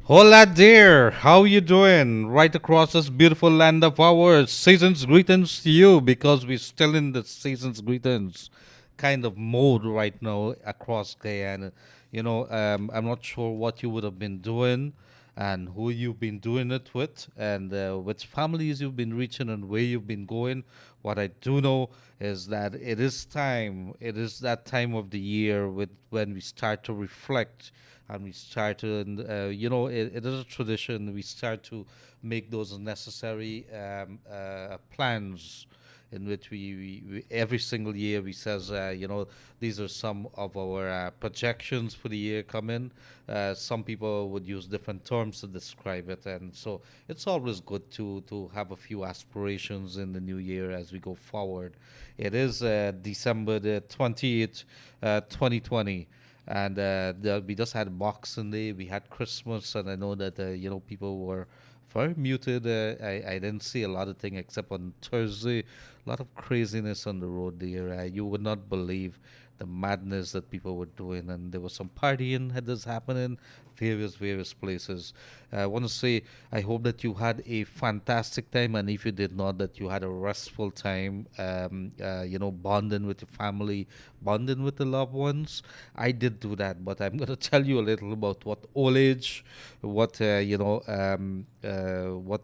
Hola there, how you doing? Right across this beautiful land of ours. Season's greetings to you because we're still in the season's greetings kind of mode right now across Guyana. I'm not sure what you would have been doing and who you've been doing it with and which families you've been reaching and where you've been going. What I do know is that it is that time of the year with when we start to reflect and we start to, it is a tradition. We start to make those necessary plans in which we every single year we says, these are some of our projections for the year coming. Some people would use different terms to describe it, and so it's always good to have a few aspirations in the new year as we go forward. It is December the 28th, 2020, and we just had Boxing Day, we had Christmas, and I know that people were very muted. I didn't see a lot of things except on Thursday. A lot of craziness on the road there. You would not believe the madness that people were doing, and there was some partying that was happening various places. I want to say I hope that you had a fantastic time, and if you did not, that you had a restful time. Bonding with your family, bonding with the loved ones. I did do that, but I'm going to tell you a little about what old age, what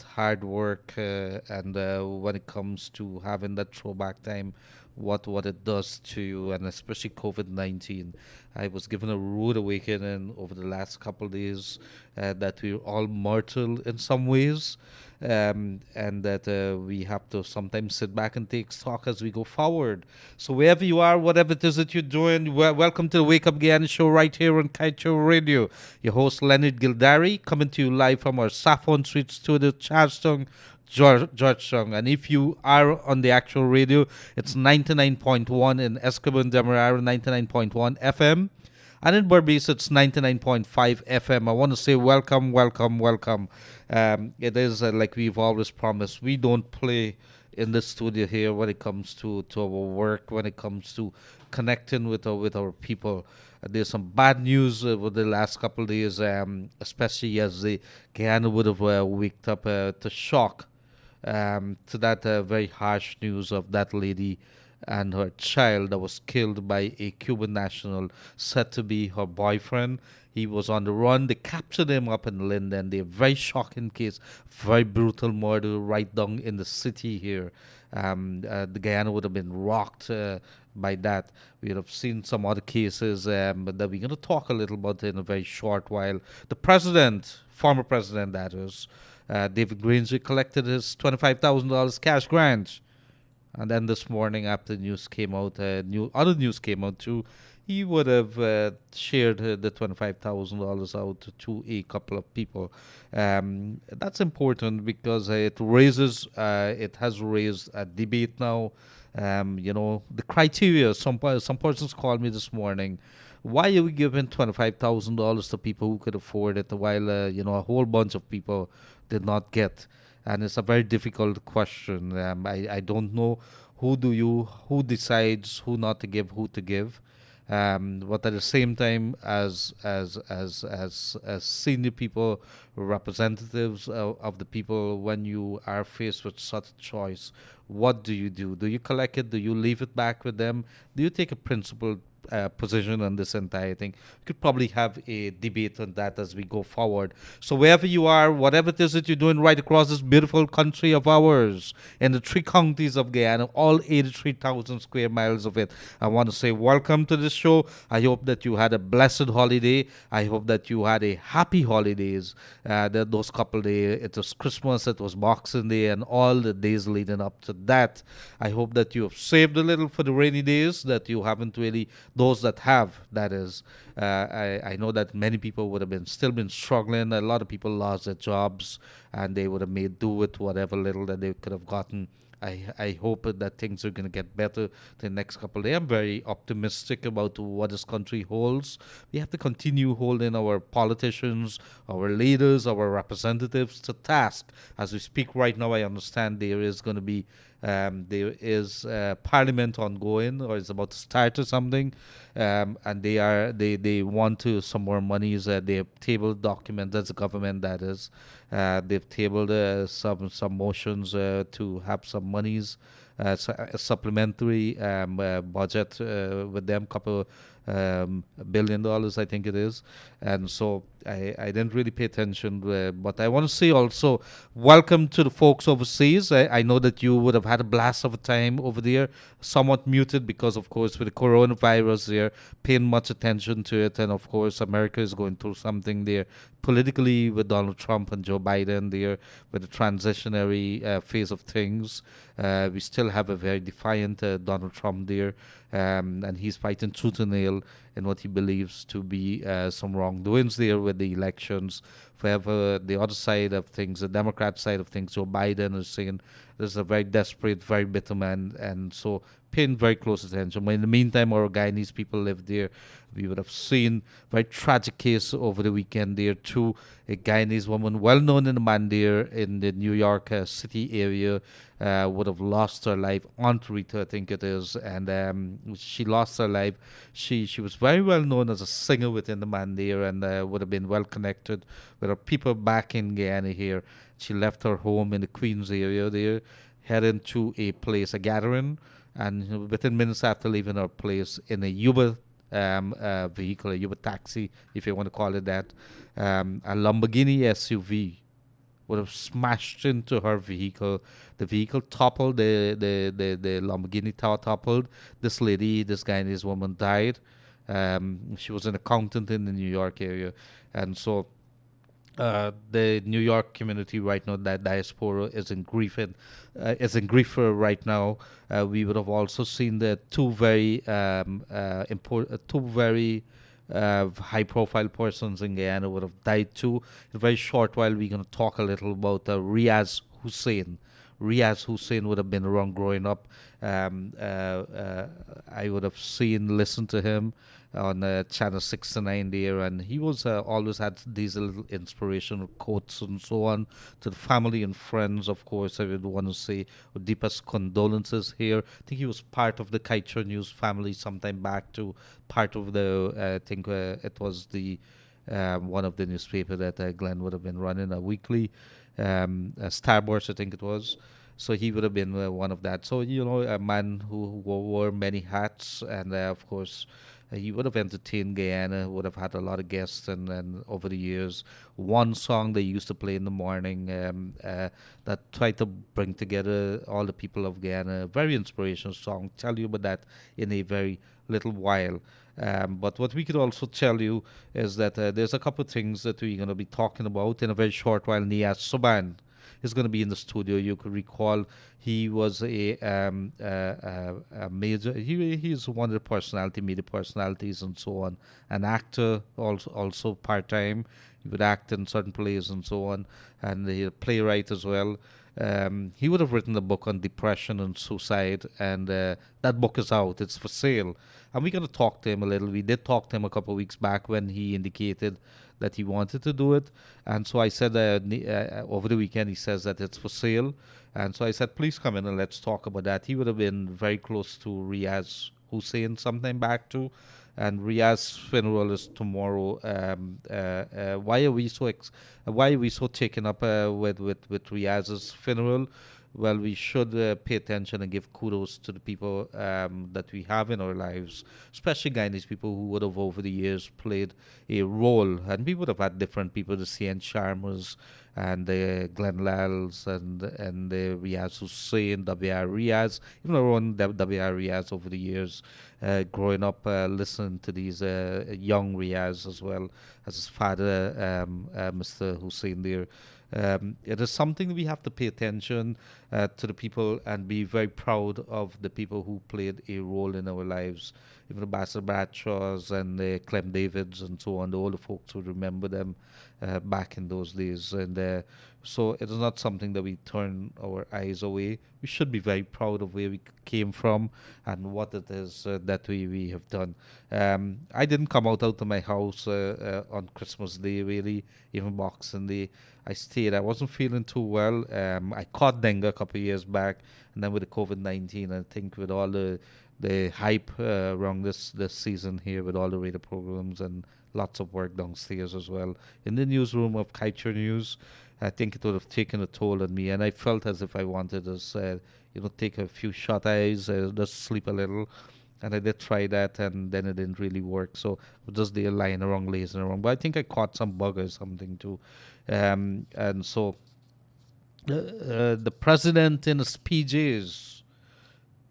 hard work, and when it comes to having that throwback time, what it does to you, and especially COVID-19. I was given a rude awakening over the last couple of days that we're all mortal in some ways, and that we have to sometimes sit back and take stock as we go forward. So wherever you are, whatever it is that you're doing, welcome to the Wake Up Guyana show right here on Kaieteur Radio. Your host Leonard Gildarie coming to you live from our Saffron Street studio, Charleston, Georgetown. And if you are on the actual radio, it's 99.1 in Escobar and Demerara, 99.1 FM. And in Berbice, it's 99.5 FM. I want to say welcome, welcome, welcome. It is like we've always promised. We don't play in the studio here when it comes to our work, when it comes to connecting with our people. There's some bad news over the last couple of days, especially as the Guyana would have waked up to shock to that very harsh news of that lady and her child that was killed by a Cuban national said to be her boyfriend. He was on the run. They captured him up in Linden. They very shocking case, very brutal murder right down in the city here. The Guyana would have been rocked by that. We would have seen some other cases, but that we're going to talk a little about in a very short while. The president, former president, that is, David Granger collected his $25,000 cash grant. And then this morning, after the news came out, other news came out too. He would have shared the $25,000 out to a couple of people. That's important because it has raised a debate now. The criteria. Some persons called me this morning. Why are we giving $25,000 to people who could afford it, while a whole bunch of people did not get? And it's a very difficult question. I don't know who decides who not to give, who to give. But at the same time, as senior people, representatives of the people, when you are faced with such a choice, what do you do? Do you collect it? Do you leave it back with them? Do you take a principled position on this entire thing? We could probably have a debate on that as we go forward. So wherever you are, whatever it is that you're doing right across this beautiful country of ours, in the three counties of Guyana, all 83,000 square miles of it, I want to say welcome to the show. I hope that you had a blessed holiday. I hope that you had a happy holidays. Those couple days, it was Christmas, it was Boxing Day, and all the days leading up to that. I hope that you have saved a little for the rainy days, that you haven't really, those that have, that is. I know that many people would have been struggling. A lot of people lost their jobs, and they would have made do with whatever little that they could have gotten. I hope that things are going to get better the next couple of days. I'm very optimistic about what this country holds. We have to continue holding our politicians, our leaders, our representatives to task. As we speak right now, I understand there is going to be There is parliament ongoing, or is about to start or something, and they want to some more monies. They have tabled documents. That's the government, that is. They've tabled some motions to have some monies, a supplementary budget with them, couple $1 billion, I think it is. And so I didn't really pay attention, but I want to say also welcome to the folks overseas. I know that you would have had a blast of a time over there, somewhat muted because, of course, with the coronavirus, they're paying much attention to it. And, of course, America is going through something there politically with Donald Trump and Joe Biden there, with the transitionary phase of things. We still have a very defiant Donald Trump there, and he's fighting tooth and nail in what he believes to be some wrongdoings there with the elections. However, the other side of things, the Democrat side of things, Joe Biden is saying this is a very desperate, very bitter man, and so paying very close attention. But in the meantime, our Guyanese people live there. We would have seen very tragic case over the weekend there too. A Guyanese woman, well known in the Mandir in the New York City area, would have lost her life. Aunt Rita, I think it is, and she lost her life. She was very well known as a singer within the Mandir, and would have been well connected with her people back in Guyana here. She left her home in the Queens area there, heading to a place, a gathering, and within minutes after leaving her place in a Uber vehicle, a Uber taxi, if you want to call it that, a Lamborghini SUV would have smashed into her vehicle. The vehicle toppled, the Lamborghini toppled. This lady, this Guyanese woman died. She was an accountant in the New York area. And so the New York community right now, that diaspora is in grief right now. We would have also seen the two very two very high-profile persons in Guyana would have died too. In a very short while, we're going to talk a little about Riaz Hussein. Riaz Hussein would have been around growing up. I would have listened to him on Channel 69 there, and he was always had these little inspirational quotes and so on to the family and friends. Of course, I would want to say deepest condolences here. I think he was part of the Kaieteur News family sometime back to part of the, I think it was the one of the newspaper that Glenn would have been running a weekly, Starburst, I think it was. So he would have been one of that. So, a man who wore many hats, and of course, he would have entertained Guyana, would have had a lot of guests, and over the years, one song they used to play in the morning that tried to bring together all the people of Guyana. Very inspirational song. Tell you about that in a very little while. But what we could also tell you is that there's a couple of things that we're going to be talking about in a very short while. Niaz Soban is going to be in the studio. You could recall he was a major. He's one of the media personalities, and so on. An actor, also part time. He would act in certain plays and so on, and a playwright as well. He would have written a book on depression and suicide, and that book is out. It's for sale, and we're going to talk to him a little. We did talk to him a couple of weeks back when he indicated that he wanted to do it, and so I said over the weekend he says that it's for sale, and so I said please come in and let's talk about that. He would have been very close to Riaz Hussein sometime back too, and Riaz's funeral is tomorrow. Why are we so taken up with Riaz's funeral? Well, we should pay attention and give kudos to the people that we have in our lives, especially Guyanese people who would have over the years played a role. And we would have had different people, the CN Sharmas and the Glenn Lalls and the Riaz Hussein, W.R. Riaz, even our own W.R. Riaz over the years, growing up listening to these young Riaz as well as his father, Mr. Hussein there. It is something we have to pay attention to the people and be very proud of the people who played a role in our lives. Even the Bassett Bradshaws and the Clem Davids and so on, the older folks would remember them back in those days. And So it is not something that we turn our eyes away. We should be very proud of where we came from and what it is that we have done. I didn't come out of my house on Christmas Day, really, even Boxing Day. I stayed. I wasn't feeling too well. I caught dengue a couple of years back, and then with the COVID-19, I think with all the hype around this season here, with all the radio programs and lots of work downstairs as well in the newsroom of Kaieteur News. I think it would have taken a toll on me, and I felt as if I wanted to, take a few shut eyes, just sleep a little, and I did try that, and then it didn't really work. So I was just there lying around, lazing around. But I think I caught some bug or something too, and so the president in his PJs,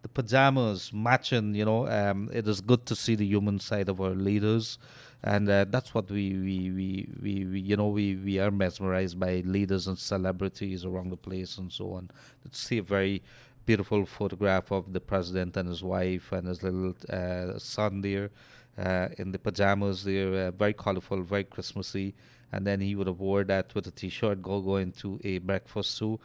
the pajamas matching. It is good to see the human side of our leaders, and that's what we are mesmerized by leaders and celebrities around the place and so on. To see a very beautiful photograph of the president and his wife and his little son there in the pajamas. They're very colorful, very Christmassy. And then he would have wore that with a t-shirt, going to a breakfast too.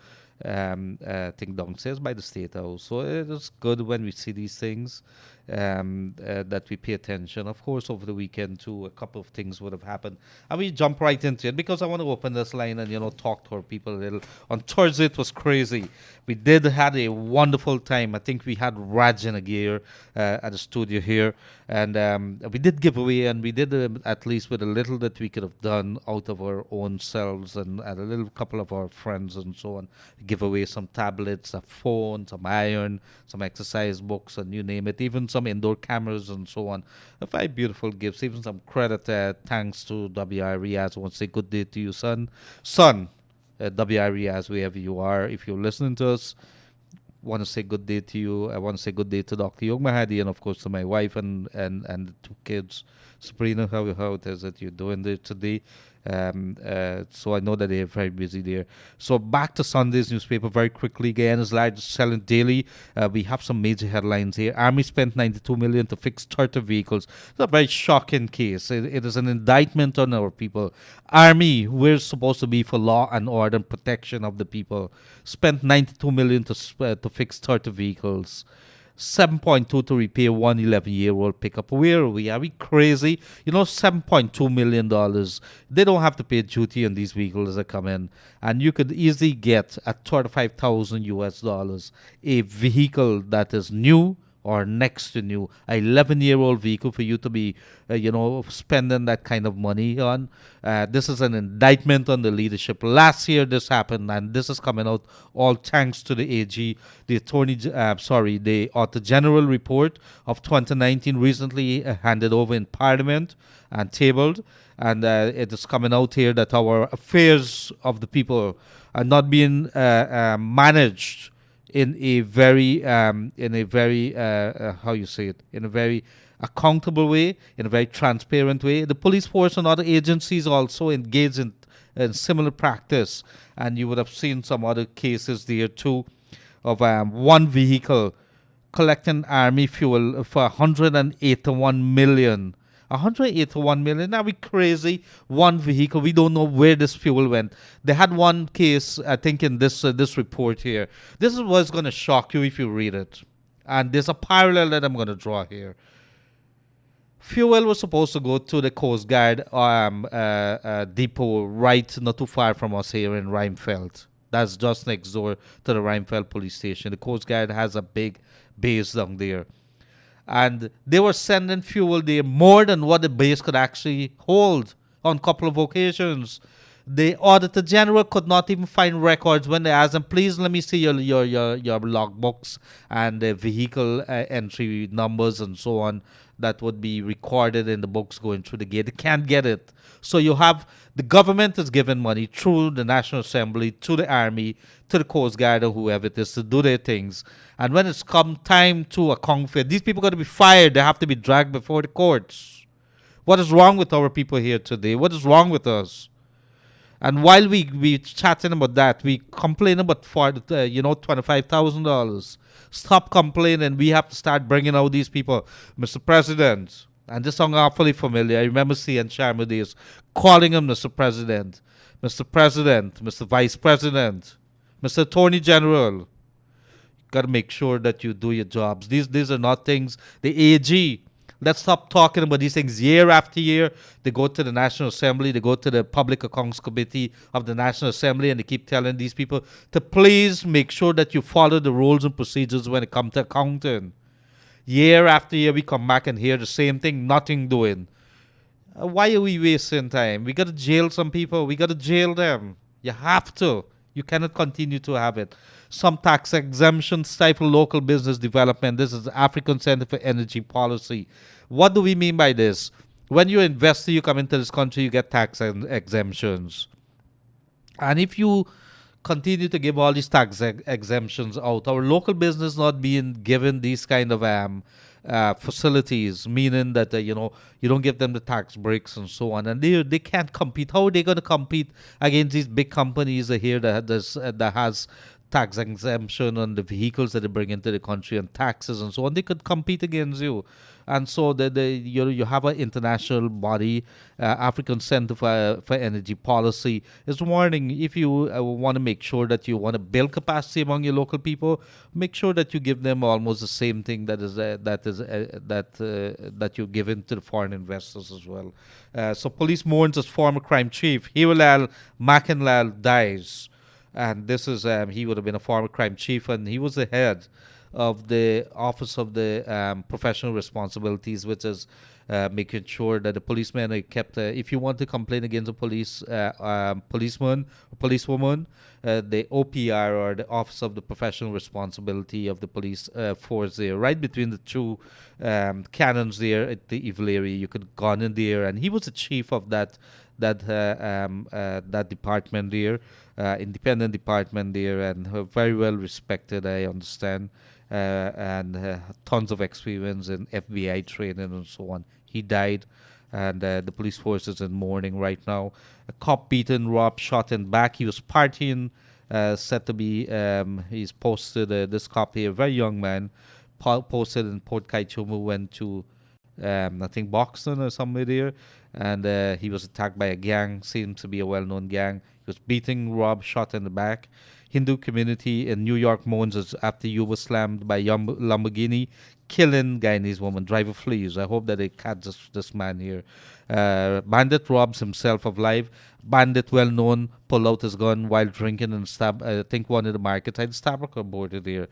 I think downstairs by the State House. So it is good when we see these things, that we pay attention. Of course, over the weekend too, a couple of things would have happened, and we jump right into it because I want to open this line and talk to our people a little. On Thursday, it was crazy. We did had a wonderful time. I think we had Raj in a gear at the studio here, and we did give away, and we did at least with a little that we could have done out of our own selves and a little couple of our friends and so on. Give away some tablets, a phone, some iron, some exercise books, and you name it, even some indoor cameras and so on. Very beautiful gifts, even some credit. Thanks to WI Riaz. I want to say good day to you, son. Son, WI Riaz, wherever you are, if you're listening to us, want to say good day to you. I want to say good day to Dr. Yog Mahadi, and of course to my wife and the two kids. Sabrina, how it is that you're doing there today? So I know that they're very busy there. So back to Sunday's newspaper very quickly. Guyana's largest selling daily. We have some major headlines here. Army spent 92 million to fix 30 vehicles. It's a very shocking case. It is an indictment on our people. Army, we're supposed to be for law and order and protection of the people, spent 92 million to fix 30 vehicles. 7.2 to repair one 11-year-old pickup. Where are we? Are we crazy? $7.2 million. They don't have to pay duty on these vehicles that come in. And you could easily get at 35,000 US dollars a vehicle that is new or next to new, a 11-year-old vehicle for you to be, spending that kind of money on. This is an indictment on the leadership. Last year this happened, and this is coming out all thanks to the AG, the the Auditor General report of 2019 recently handed over in Parliament and tabled, and it is coming out here that our affairs of the people are not being managed in a very how you say it, in a very accountable way, in a very transparent way. The police force and other agencies also engage in similar practice, and you would have seen some other cases there too of one vehicle collecting army fuel for 181 million. 181 million. Are we crazy? One vehicle. We don't know where this fuel went. They had one case, I think, in this report here. This is what's going to shock you if you read it. And there's a parallel that I'm going to draw here. Fuel was supposed to go to the Coast Guard depot right not too far from us here in Rheinfeld. That's just next door to the Rheinfeld police station. The Coast Guard has a big base down there. And they were sending fuel there more than what the base could actually hold on a couple of occasions. The Auditor General could not even find records when they asked them, please let me see your logbooks and the vehicle entry numbers and so on that would be recorded in the books going through the gate. They can't get it. So you have the government is giving money through the National Assembly to the Army, to the Coast Guard or whoever it is to do their things. And when it's come time to account for it, these people are going to be fired. They have to be dragged before the courts. What is wrong with our people here today? What is wrong with us? And while we chatting about that, we complain about $25,000. Stop complaining. We have to start bringing out these people. Mr. President, And this song are fully familiar. I remember seeing Sharma days calling him Mr. President, Mr. President, Mr. Vice President, Mr. Attorney General. Got to make sure that you do your jobs. These are not things. The AG. Let's stop talking about these things year after year. They go to the National Assembly, they go to the Public Accounts Committee of the National Assembly, and they keep telling these people to please make sure that you follow the rules and procedures when it comes to accounting. Year after year, we come back and hear the same thing, nothing doing. Why are we wasting time? We got to jail some people. We got to jail them. You have to. You cannot continue to have it. Some tax exemptions stifle local business development. This is the African Center for Energy Policy. What do we mean by this? When you're an investor, you come into this country, you get tax exemptions. And if you continue to give all these tax exemptions out, our local business not being given these kind of facilities, meaning that you don't give them the tax breaks and so on, and they can't compete. How are they going to compete against these big companies here that has tax exemption on the vehicles that they bring into the country and taxes and so on? They could compete against you. And so you have an international body, African Center for Energy Policy, is warning if you want to make sure that you want to build capacity among your local people, make sure that you give them almost the same thing that you're giving to the foreign investors as well. So police mourns as former crime chief Hiralal Makinlal dies, and this is he would have been a former crime chief, and he was the head of the Office of the Professional Responsibilities, which is making sure that the policemen are kept. If you want to complain against a policeman or policewoman, the OPR, or the Office of the Professional Responsibility of the Police Force, there, right between the two cannons there at the evil area, you could go in there, and he was the chief of that department there, independent department there, and very well respected, I understand, and tons of experience in FBI training and so on. He died, and the police force is in mourning right now. A cop beaten, robbed, shot in back. He was partying, said to be. He's posted this cop here, very young man, posted in Port Kaieteur, who went to I think Boxton or somewhere there, and he was attacked by a gang. Seems to be a well-known gang. He was beaten, robbed, shot in the back. Hindu community in New York mourns as after you was slammed by Lamborghini, killing Guyanese woman. Driver flees. I hope that they catch this man here. Bandit robs himself of life. Bandit, well known, pulled out his gun while drinking and stabbed, I think, one of the markets. I'd stab a border there,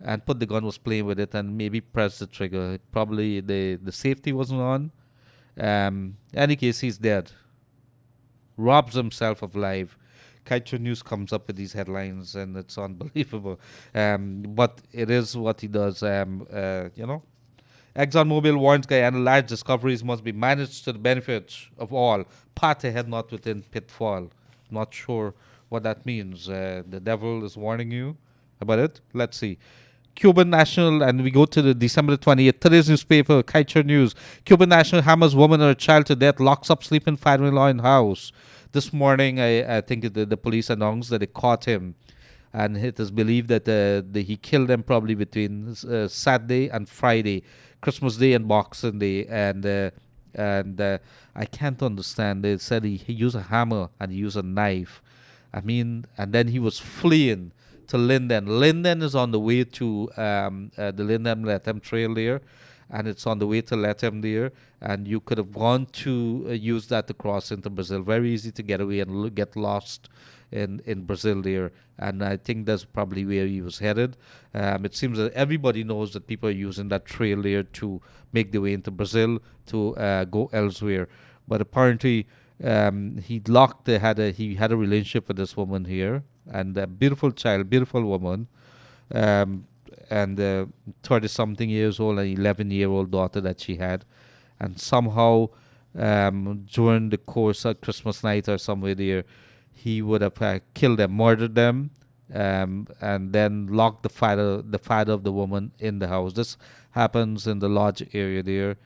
and put the gun, was playing with it, and maybe pressed the trigger. Probably the safety wasn't on. Any case, he's dead. Robs himself of life. Kaieteur News comes up with these headlines, and it's unbelievable. But it is what he does. ExxonMobil warns Guyana large discoveries must be managed to the benefit of all. Path ahead, not within pitfall. Not sure what that means. The devil is warning you about it. Let's see. Cuban national, and we go to the December 20th, today's newspaper, Kaieteur News. Cuban national hammers woman or child to death, locks up sleeping father-in-law in house. This morning, I think the police announced that they caught him, and it is believed that he killed them probably between Saturday and Friday, Christmas Day and Boxing Day, and I can't understand. They said he used a hammer and he used a knife. I mean, and then he was fleeing to Linden. Linden is on the way to the Linden Latham Trail there, and it's on the way to Latham there, and you could have gone to use that to cross into Brazil. Very easy to get away and get lost in Brazil there, and I think that's probably where he was headed. It seems that everybody knows that people are using that trail there to make their way into Brazil to go elsewhere, but apparently he had a relationship with this woman here, and a beautiful child, beautiful woman, and 30 something years old, an 11-year-old daughter that she had, and somehow during the course of Christmas night or somewhere there, he would have killed them, murdered them, and then locked the father of the woman in the house. This happens in the lodge area there,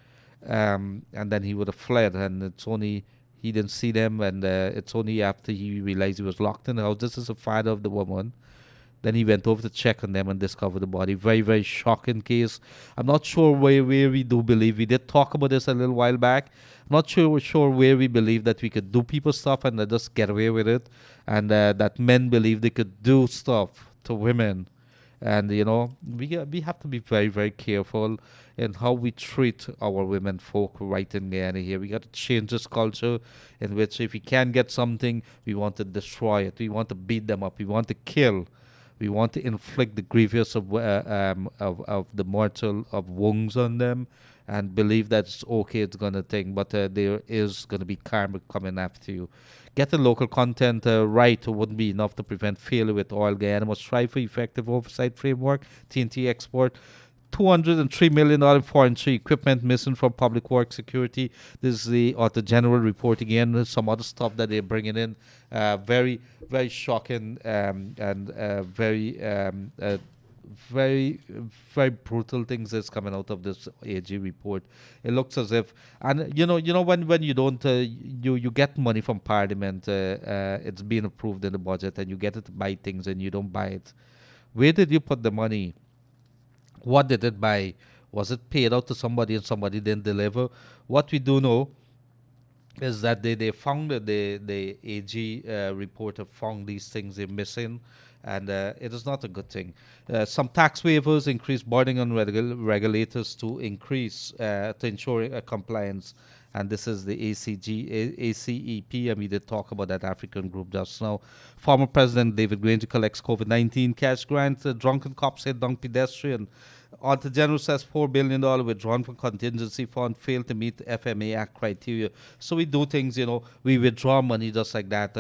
and then he would have fled, and it's only he didn't see them, and it's only after he realized he was locked in the house. This is the father of the woman Then he went over to check on them and discovered the body. Very, very shocking case. I'm not sure where we do believe. We did talk about this a little while back. I'm not sure where we believe that we could do people stuff and just get away with it, and that men believe they could do stuff to women. And we have to be very, very careful in how we treat our women folk right in Guyana here. We got to change this culture in which if we can get something, we want to destroy it. We want to beat them up. We want to kill. We want to inflict the grievous of the mortal of wounds on them, and believe that it's okay, it's gonna thing, but there is gonna be karma coming after you. Getting local content right wouldn't be enough to prevent failure with oil. Guyana must strive for effective oversight framework. TNT export $203 million in forestry equipment missing from public works security. This is the Auditor General report again. There's some other stuff that they're bringing in. Very, very shocking, and very, very brutal things that's coming out of this AG report. It looks as if, and when you don't, you get money from Parliament, it's being approved in the budget, and you get it to buy things, and you don't buy it. Where did you put the money? What did it buy? Was it paid out to somebody and somebody didn't deliver? What we do know is that they found the AG reporter found these things they're missing, and it is not a good thing. Some tax waivers increase burden on regulators to increase to ensure compliance, and this is the ACEP, and we did talk about that African group just now. Former President David Granger collects COVID-19 cash grant. Drunken cops hit down pedestrian. Auditor General says $4 billion withdrawn from contingency fund failed to meet FMA Act criteria. So we do things, we withdraw money just like that.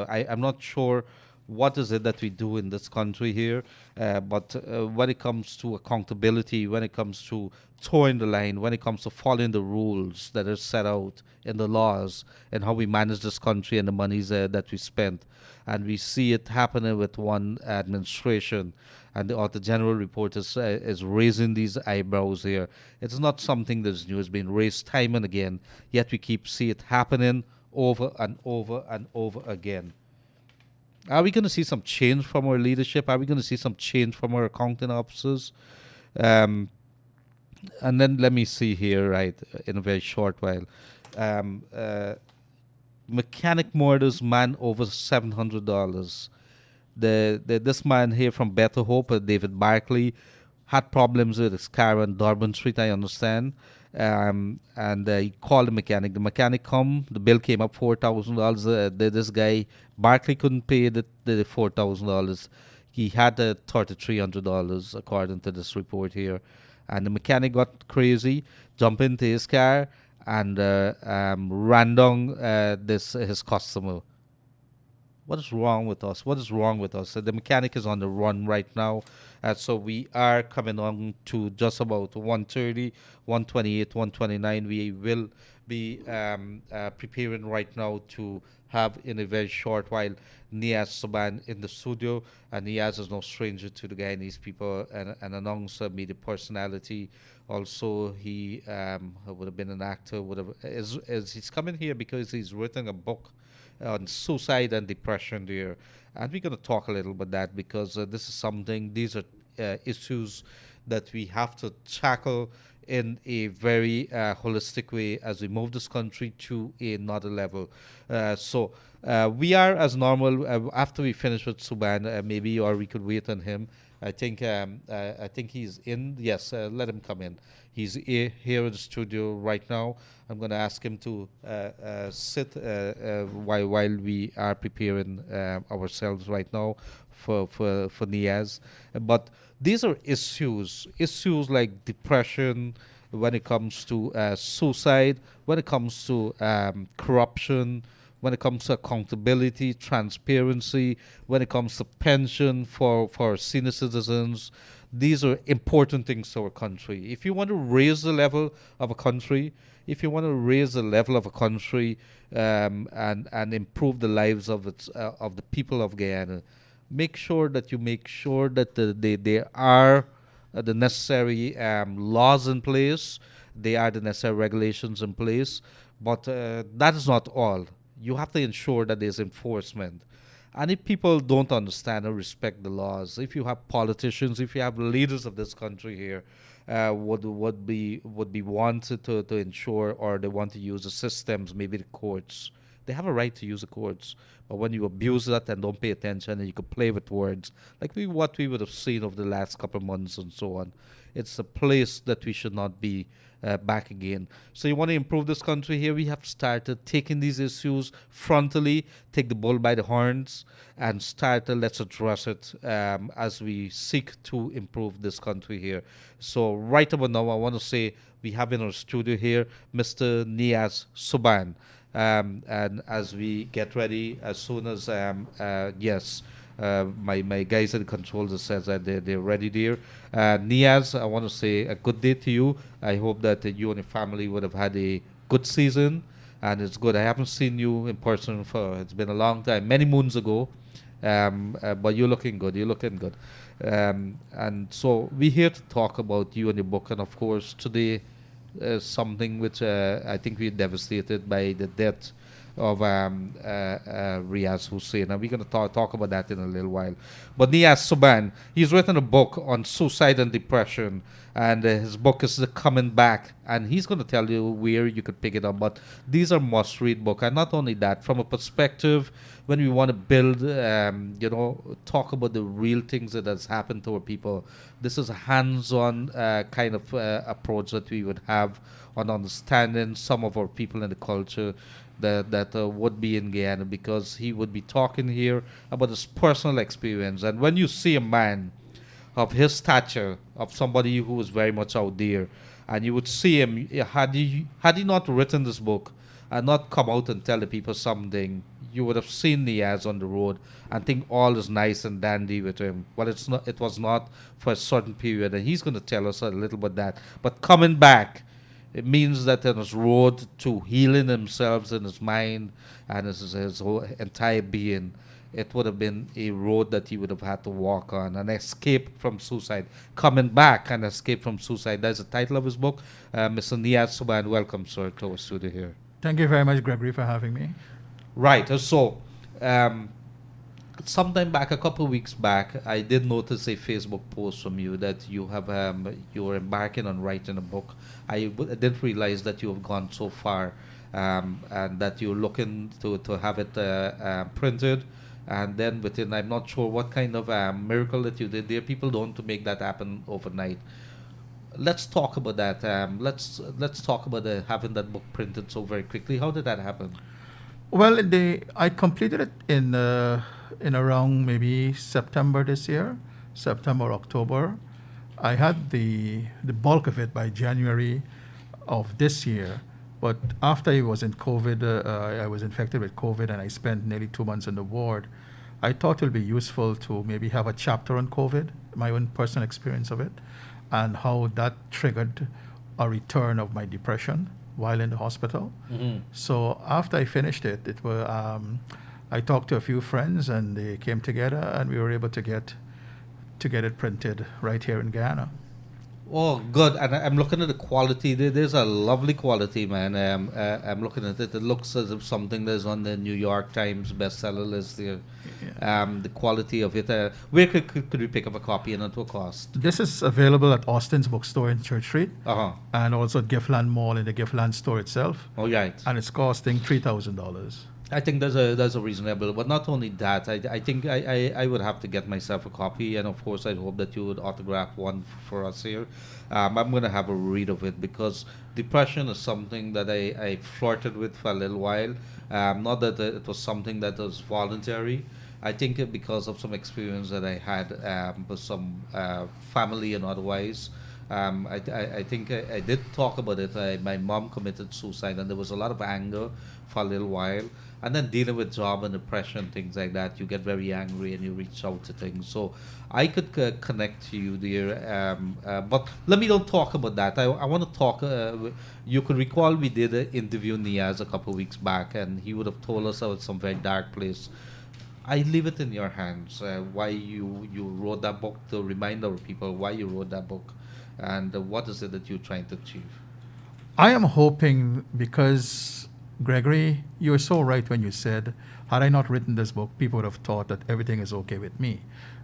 I'm not sure what is it that we do in this country here, but when it comes to accountability, when it comes to towing the line, when it comes to following the rules that are set out in the laws and how we manage this country and the monies that we spent, and we see it happening with one administration, and the Auditor General report is raising these eyebrows here. It's not something that's new. It's been raised time and again, yet we keep see it happening over and over and over again. Are we going to see some change from our leadership? Are we going to see some change from our accounting officers? And then let me see here, right, in a very short while. Mechanic murders man over $700. This man here from Better Hope, David Barkley, had problems with his car on Durban Street, I understand. And he called the mechanic. The mechanic come. The bill came up $4,000. This guy Barkley couldn't pay the $4,000. He had $3,300 according to this report here. And the mechanic got crazy, jumped into his car, and ran down his customer. What is wrong with us? What is wrong with us? The mechanic is on the run right now. So we are coming on to just about 1:30, 1:28, 1:29. We will be preparing right now to have in a very short while Niaz Saban in the studio. And Niaz is no stranger to the Guyanese people, and an announcer, media personality. Also, he would have been an actor. He's coming here because he's written a book on suicide and depression there. And we're going to talk a little about that because these are issues that we have to tackle in a very holistic way as we move this country to another level. So we are as normal after we finish with Suban, maybe, or we could wait on him. I think he's in. Yes, let him come in. He's here in the studio right now. I'm going to ask him to sit while we are preparing ourselves right now for Niaz. But these are issues like depression, when it comes to suicide, when it comes to corruption, when it comes to accountability, transparency, when it comes to pension for senior citizens. These are important things to our country. If you want to raise the level of a country, and improve the lives of the people of Guyana, make sure that there are the necessary laws in place, there are the necessary regulations in place, but that is not all. You have to ensure that there's enforcement. And if people don't understand or respect the laws, if you have politicians, if you have leaders of this country here, would be wanted to ensure, or they want to use the systems, maybe the courts. They have a right to use the courts, but when you abuse that and don't pay attention, and you could play with words, like what we would have seen over the last couple of months and so on, it's a place that we should not be back again. So you want to improve this country here? We have started taking these issues frontally, take the bull by the horns, and start. Let's address it as we seek to improve this country here. So right about now, I want to say we have in our studio here Mr. Niaz Suban. And as we get ready, as soon as yes, my guys at the controls says that they're ready there. Niaz, I want to say a good day to you. I hope that you and your family would have had a good season, and it's good. I haven't seen you in person for it's been a long time, many moons ago, but you're looking good. You're looking good, and so we're here to talk about you and your book, and of course today something which I think we're devastated by the death of Riaz Hussein. And we're going to talk about that in a little while. But Niaz Suban, he's written a book on suicide and depression. And his book is Coming Back. And he's going to tell you where you could pick it up. But these are must-read books. And not only that, from a perspective when we want to build, talk about the real things that has happened to our people. This is a hands-on kind of approach that we would have on understanding some of our people and the culture that would be in Guyana, because he would be talking here about his personal experience. And when you see a man of his stature, of somebody who was very much out there, and you would see him, had he not written this book and not come out and tell the people something, you would have seen Niaz on the road and think all is nice and dandy with him. Well, it's not. It was not for a certain period, and he's going to tell us a little bit that. But coming back, it means that on his road to healing himself in his mind and his whole entire being, it would have been a road that he would have had to walk on, an escape from suicide. Coming back, an escape from suicide. That's the title of his book. Mr. Niaz Suban, welcome, sir, to our studio here. Thank you very much, Gregory, for having me. Right. So, sometime back, a couple of weeks back, I did notice a Facebook post from you that you were embarking on writing a book. I didn't realize that you have gone so far, and that you're looking to have it printed, and then within, I'm not sure what kind of miracle that you did there. People don't to make that happen overnight. Let's talk about that. Let's talk about having that book printed so very quickly. How did that happen? Well, I completed it in around maybe September this year, September, October. I had the bulk of it by January of this year. But after I was in COVID, I was infected with COVID, and I spent nearly 2 months in the ward. I thought it would be useful to maybe have a chapter on COVID, my own personal experience of it, and how that triggered a return of my depression while in the hospital. Mm-hmm. So after I finished it, I talked to a few friends, and they came together, and we were able to get it printed right here in Guyana. Oh, good. And I'm looking at the quality. There's a lovely quality, man. I'm looking at it. It looks as if something that's on the New York Times bestseller list there. Yeah. The quality of it. Where could we pick up a copy and at what cost? This is available at Austin's Bookstore in Church Street, Uh-huh. and also at Giftland Mall in the Giftland store itself, All right. and it's costing $3,000. I think there's a reasonable, but not only that, I think I would have to get myself a copy, and of course I'd hope that you would autograph one for us here. I'm going to have a read of it, because depression is something that I flirted with for a little while. Not that it was something that was voluntary. I think because of some experience that I had with some family and otherwise. I think I did talk about it. My mom committed suicide, and there was a lot of anger for a little while. And then dealing with job and depression, things like that, you get very angry and you reach out to things. So I could connect to you there. But let me don't talk about that. I want to talk. You could recall we did an interview Niaz a couple of weeks back, and he would have told us about some very dark place. I leave it in your hands. Why you wrote that book, to remind our people why you wrote that book, and what is it that you're trying to achieve? I am hoping, because Gregory, you're so right when you said, had I not written this book, people would have thought that everything is okay with me.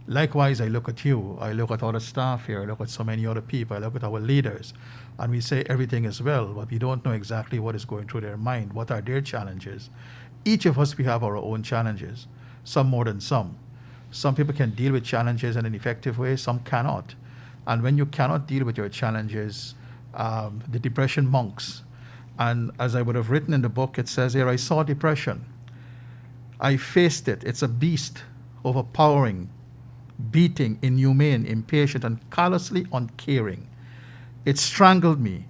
Likewise, I look at you, I look at all the staff here, I look at so many other people, I look at our leaders, and we say everything is well, but we don't know exactly what is going through their mind, what are their challenges. Each of us, we have our own challenges, some more than some. Some people can deal with challenges in an effective way, some cannot. And when you cannot deal with your challenges, the depression monks. And as I would have written in the book, it says here, I saw depression. I faced it. It's a beast, overpowering, beating, inhumane, impatient, and callously uncaring. It strangled me,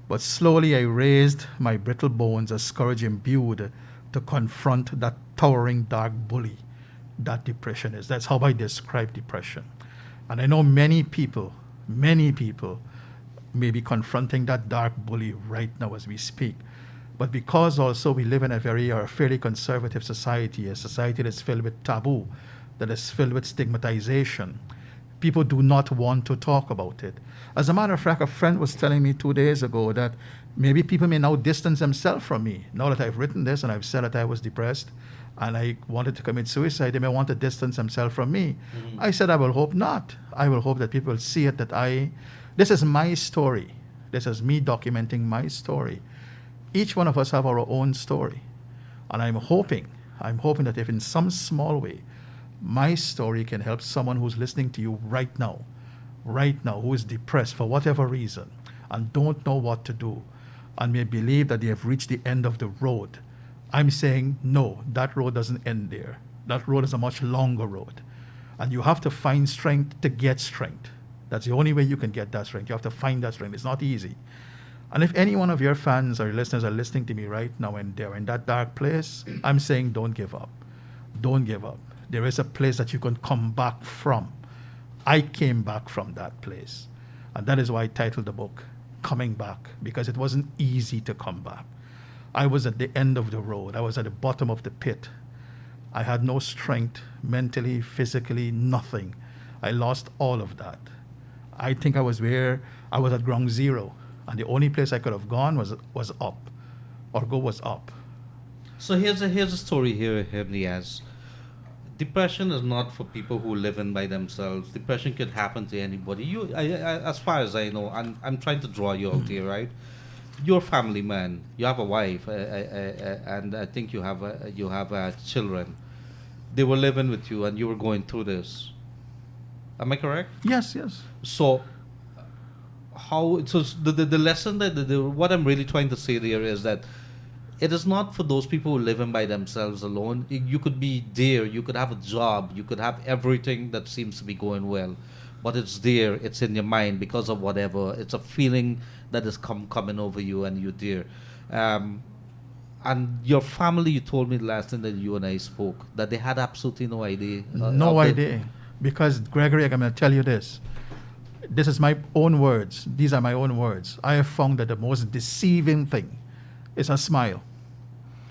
but slowly I raised my brittle bones as courage imbued to confront that towering dark bully that depression is. That's how I describe depression. And I know many people may be confronting that dark bully right now as we speak. But because also we live in a very or a fairly conservative society, a society that's filled with taboo, that is filled with stigmatization, people do not want to talk about it. As a matter of fact, a friend was telling me 2 days ago that maybe people may now distance themselves from me. Now that I've written this and I've said that I was depressed and I wanted to commit suicide, they may want to distance themselves from me. Mm-hmm. I said, I will hope not. I will hope that people will see it, that this is my story. This is me documenting my story. Each one of us have our own story. And I'm hoping that if in some small way, my story can help someone who's listening to you right now, who is depressed for whatever reason and don't know what to do and may believe that they have reached the end of the road. I'm saying, no, that road doesn't end there. That road is a much longer road. And you have to find strength to get strength. That's the only way you can get that strength. You have to find that strength. It's not easy. And if any one of your fans or listeners are listening to me right now and they're in that dark place, I'm saying don't give up. Don't give up. There is a place that you can come back from. I came back from that place. And that is why I titled the book, Coming Back, because it wasn't easy to come back. I was at the end of the road. I was at the bottom of the pit. I had no strength, mentally, physically, nothing. I lost all of that. I think I was at ground zero. And the only place I could have gone was up, or go was up. So here's a story here, Diaz. Depression is not for people who live in by themselves. Depression could happen to anybody. As far as I know, I'm trying to draw you out here, right? You're a family man. You have a wife, and I think you have children. They were living with you, and you were going through this. Am I correct? Yes, yes. So, the lesson what I'm really trying to say there is that it is not for those people who live in by themselves alone. You could be there, you could have a job, you could have everything that seems to be going well, but it's there, it's in your mind because of whatever. It's a feeling that is coming over you, and you're there. And your family, you told me the last time that you and I spoke, that they had absolutely no idea. No idea. Because, Gregory, I'm going to tell you this. This is my own words. These are my own words. I have found that the most deceiving thing is a smile.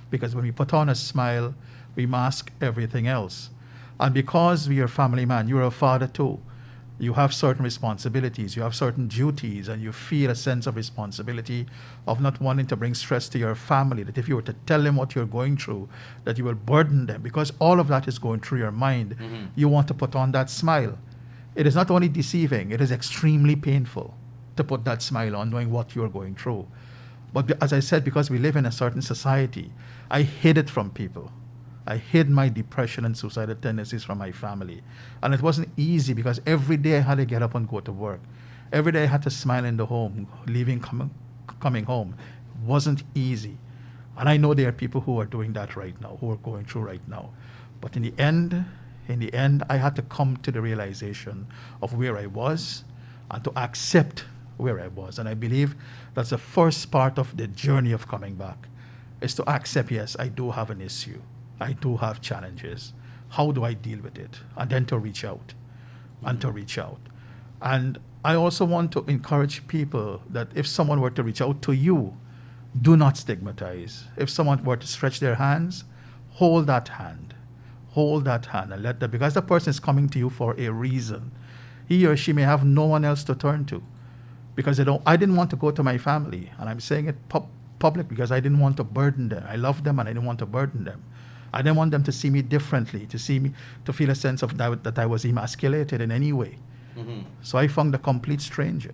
Because when we put on a smile, we mask everything else. And because we are family man, you're a father too. You have certain responsibilities, you have certain duties, and you feel a sense of responsibility of not wanting to bring stress to your family, that if you were to tell them what you're going through, that you will burden them, because all of that is going through your mind. Mm-hmm. You want to put on that smile. It is not only deceiving, it is extremely painful to put that smile on knowing what you're going through. But as I said, because we live in a certain society, I hid it from people. I hid my depression and suicidal tendencies from my family. And it wasn't easy because every day I had to get up and go to work. Every day I had to smile in the home, coming home. It wasn't easy. And I know there are people who are doing that right now, who are going through right now. But in the end, I had to come to the realization of where I was and to accept where I was. And I believe that's the first part of the journey of coming back, is to accept, yes, I do have an issue. I do have challenges. How do I deal with it? And then to reach out. And I also want to encourage people that if someone were to reach out to you, do not stigmatize. If someone were to stretch their hands, hold that hand. Hold that hand and let that, because the person is coming to you for a reason. He or she may have no one else to turn to. Because I didn't want to go to my family, and I'm saying it public because I didn't want to burden them. I loved them and I didn't want to burden them. I didn't want them to see me differently, to see me, to feel a sense of that I was emasculated in any way. Mm-hmm. So I found a complete stranger,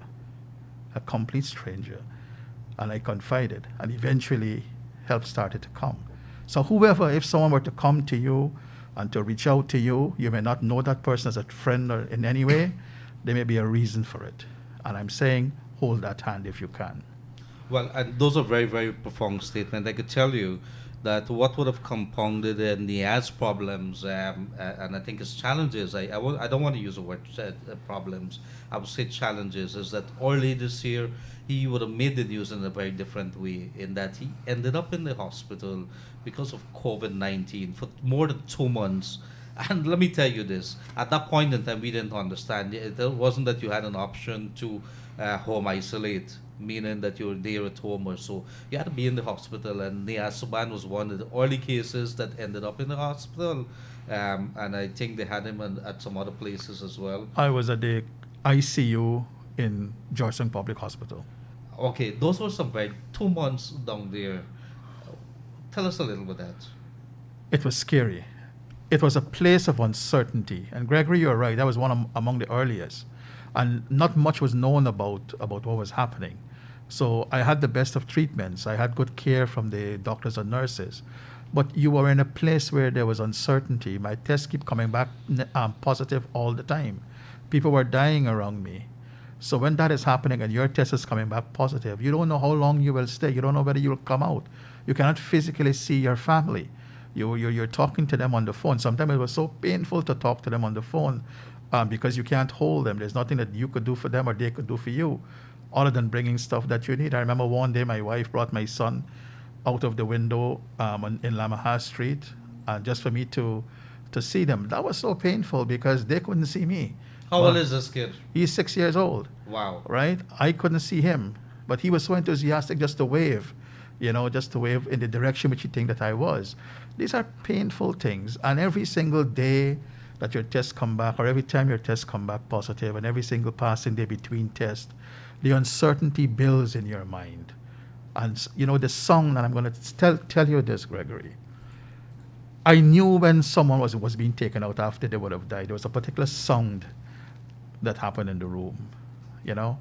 and I confided, and eventually help started to come. So whoever, if someone were to come to you and to reach out to you, you may not know that person as a friend or in any way, there may be a reason for it. And I'm saying, hold that hand if you can. Well, and those are very, very profound statements. I could tell you that what would have compounded Niaz's problems, and I think his challenges, I don't want to use the word problems, I would say challenges, is that early this year, he would have made the news in a very different way, in that he ended up in the hospital because of COVID-19 for more than 2 months. And let me tell you this, at that point in time, we didn't understand. It wasn't that you had an option to home isolate, meaning that you were there at home or so. You had to be in the hospital, and Niaz Suban was one of the early cases that ended up in the hospital. And I think they had him at some other places as well. I was at the ICU in Georgetown Public Hospital. Okay, those were some very 2 months down there. Tell us a little bit that. It was scary. It was a place of uncertainty. And Gregory, you're right, that was among the earliest. And not much was known about what was happening. So I had the best of treatments. I had good care from the doctors and nurses. But you were in a place where there was uncertainty. My tests keep coming back positive all the time. People were dying around me. So when that is happening and your test is coming back positive, you don't know how long you will stay. You don't know whether you will come out. You cannot physically see your family. You're talking to them on the phone. Sometimes it was so painful to talk to them on the phone because you can't hold them. There's nothing that you could do for them or they could do for you other than bringing stuff that you need. I remember one day my wife brought my son out of the window in Lamaha Street just for me to see them. That was so painful because they couldn't see me. How old is this kid? He's 6 years old. Wow. Right? I couldn't see him, but he was so enthusiastic just to wave, just to wave in the direction which he think that I was. These are painful things, and every single day that your tests come back, or every time your tests come back positive, and every single passing day between tests, the uncertainty builds in your mind. And the song, and I'm going to tell you this, Gregory. I knew when someone was being taken out after they would have died. There was a particular sound that happened in the room, the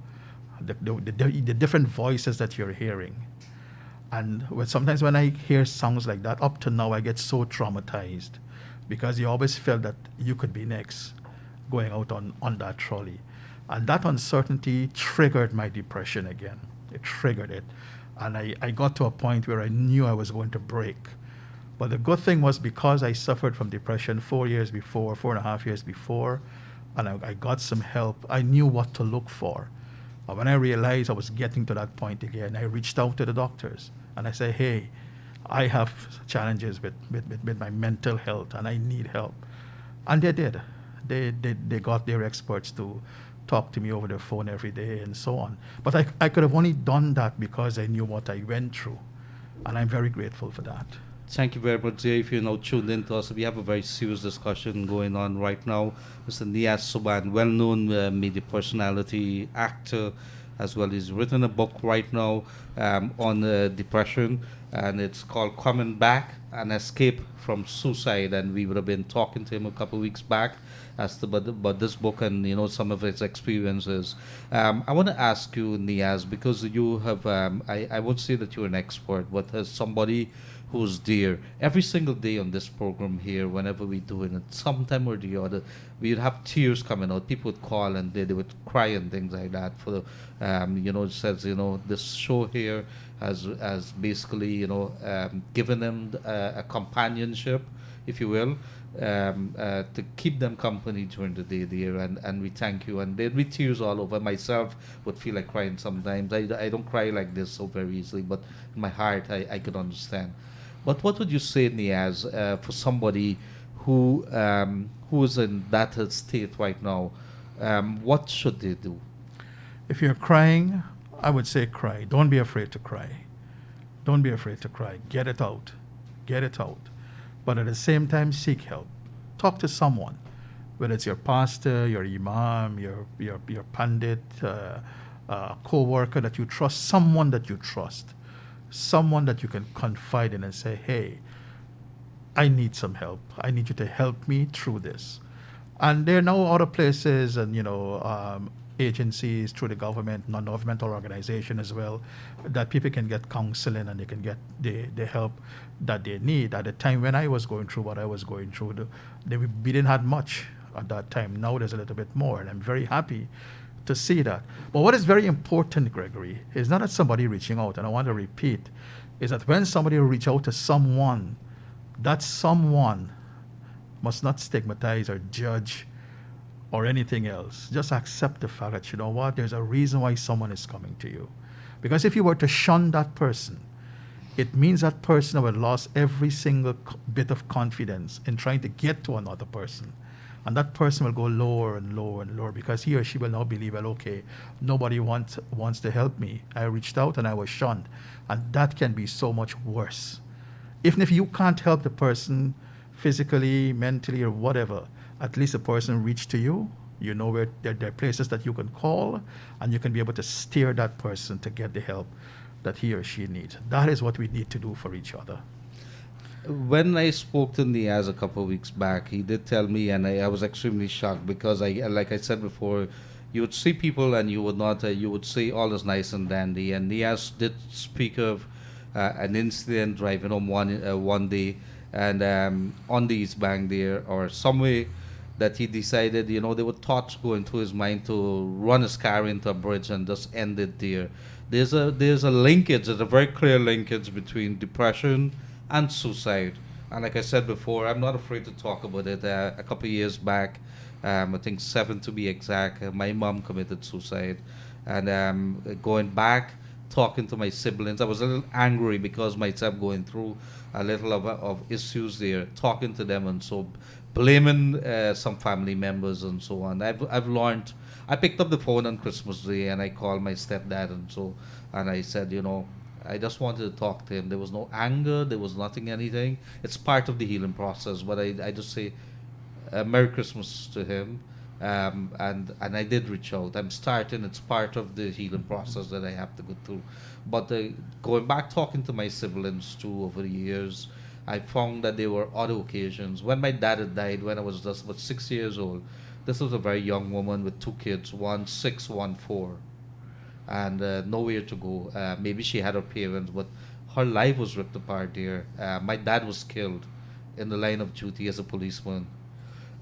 different voices that you're hearing. And sometimes when I hear songs like that, up to now, I get so traumatized because you always felt that you could be next going out on that trolley. And that uncertainty triggered my depression again. It triggered it. And I got to a point where I knew I was going to break. But the good thing was because I suffered from depression 4.5 years before, and I got some help, I knew what to look for. And when I realized I was getting to that point again, I reached out to the doctors and I said, hey, I have challenges with my mental health and I need help. And they did. They got their experts to talk to me over the phone every day and so on. But I could have only done that because I knew what I went through. And I'm very grateful for that. Thank you very much, Jay. If you're now tuned in to us, we have a very serious discussion going on right now. Mr. Niaz Suban, well-known media personality, actor, as well. He's written a book right now on depression, and it's called Coming Back, An Escape from Suicide. And we would have been talking to him a couple of weeks back about this book and some of his experiences. I want to ask you, Niaz, because you have I would say that you're an expert, but as somebody who's there every single day on this program here, whenever we do it, sometime or the other, we'd have tears coming out. People would call and they would cry and things like that. For it says this show here has basically given them a companionship, if you will, to keep them company during the day there, and we thank you. And there'd be tears all over. Myself would feel like crying sometimes. I don't cry like this so very easily, but in my heart I could understand. But what would you say, Niaz, for somebody who is in that state right now? What should they do? If you're crying, I would say cry. Don't be afraid to cry. Don't be afraid to cry. Get it out. Get it out. But at the same time, seek help. Talk to someone, whether it's your pastor, your imam, your pandit, a co-worker that you trust, someone that you trust. someone that you can confide in and say, hey, I need some help. I need you to help me through this. And there are now other places and, agencies through the government, non-governmental organization as well, that people can get counseling and they can get the help that they need. At the time when I was going through what I was going through, we didn't have much at that time. Now there's a little bit more, and I'm very happy to see that. But what is very important, Gregory, is not that somebody reaching out, and I want to repeat, is that when somebody reach out to someone, that someone must not stigmatize or judge or anything else. Just accept the fact that, you know what, there's a reason why someone is coming to you. Because if you were to shun that person, it means that person will lost every single bit of confidence in trying to get to another person. And that person will go lower and lower and lower because he or she will now believe, well, okay, nobody wants to help me. I reached out and I was shunned. And that can be so much worse. Even if you can't help the person physically, mentally, or whatever, at least the person reached to you. You know where there are places that you can call, and you can be able to steer that person to get the help that he or she needs. That is what we need to do for each other. When I spoke to Niaz a couple of weeks back, he did tell me, and I was extremely shocked because like I said before, you would see people and you would not, you would say all is nice and dandy. And Niaz did speak of an incident driving home one day, and on the East Bank there, or somewhere that he decided, there were thoughts going through his mind to run his car into a bridge and just end it there. There's a linkage, there's a very clear linkage between depression and suicide. And like I said before, I'm not afraid to talk about it. A couple of years back, I think 7 to be exact, my mom committed suicide. And going back, talking to my siblings, I was a little angry because myself going through a little of issues there, talking to them and so blaming some family members and so on. I've learned. I picked up the phone on Christmas Day and I called my stepdad and I said, I just wanted to talk to him. There was no anger, there was nothing, anything. It's part of the healing process. But I just say Merry Christmas to him, and I did reach out. I'm starting. It's part of the healing process that I have to go through. But going back, talking to my siblings too over the years, I found that there were other occasions. When my dad had died, when I was just about 6 years old, this was a very young woman with 2 kids, one 6, one 4, and nowhere to go. Maybe she had her parents, but her life was ripped apart there. My dad was killed in the line of duty as a policeman.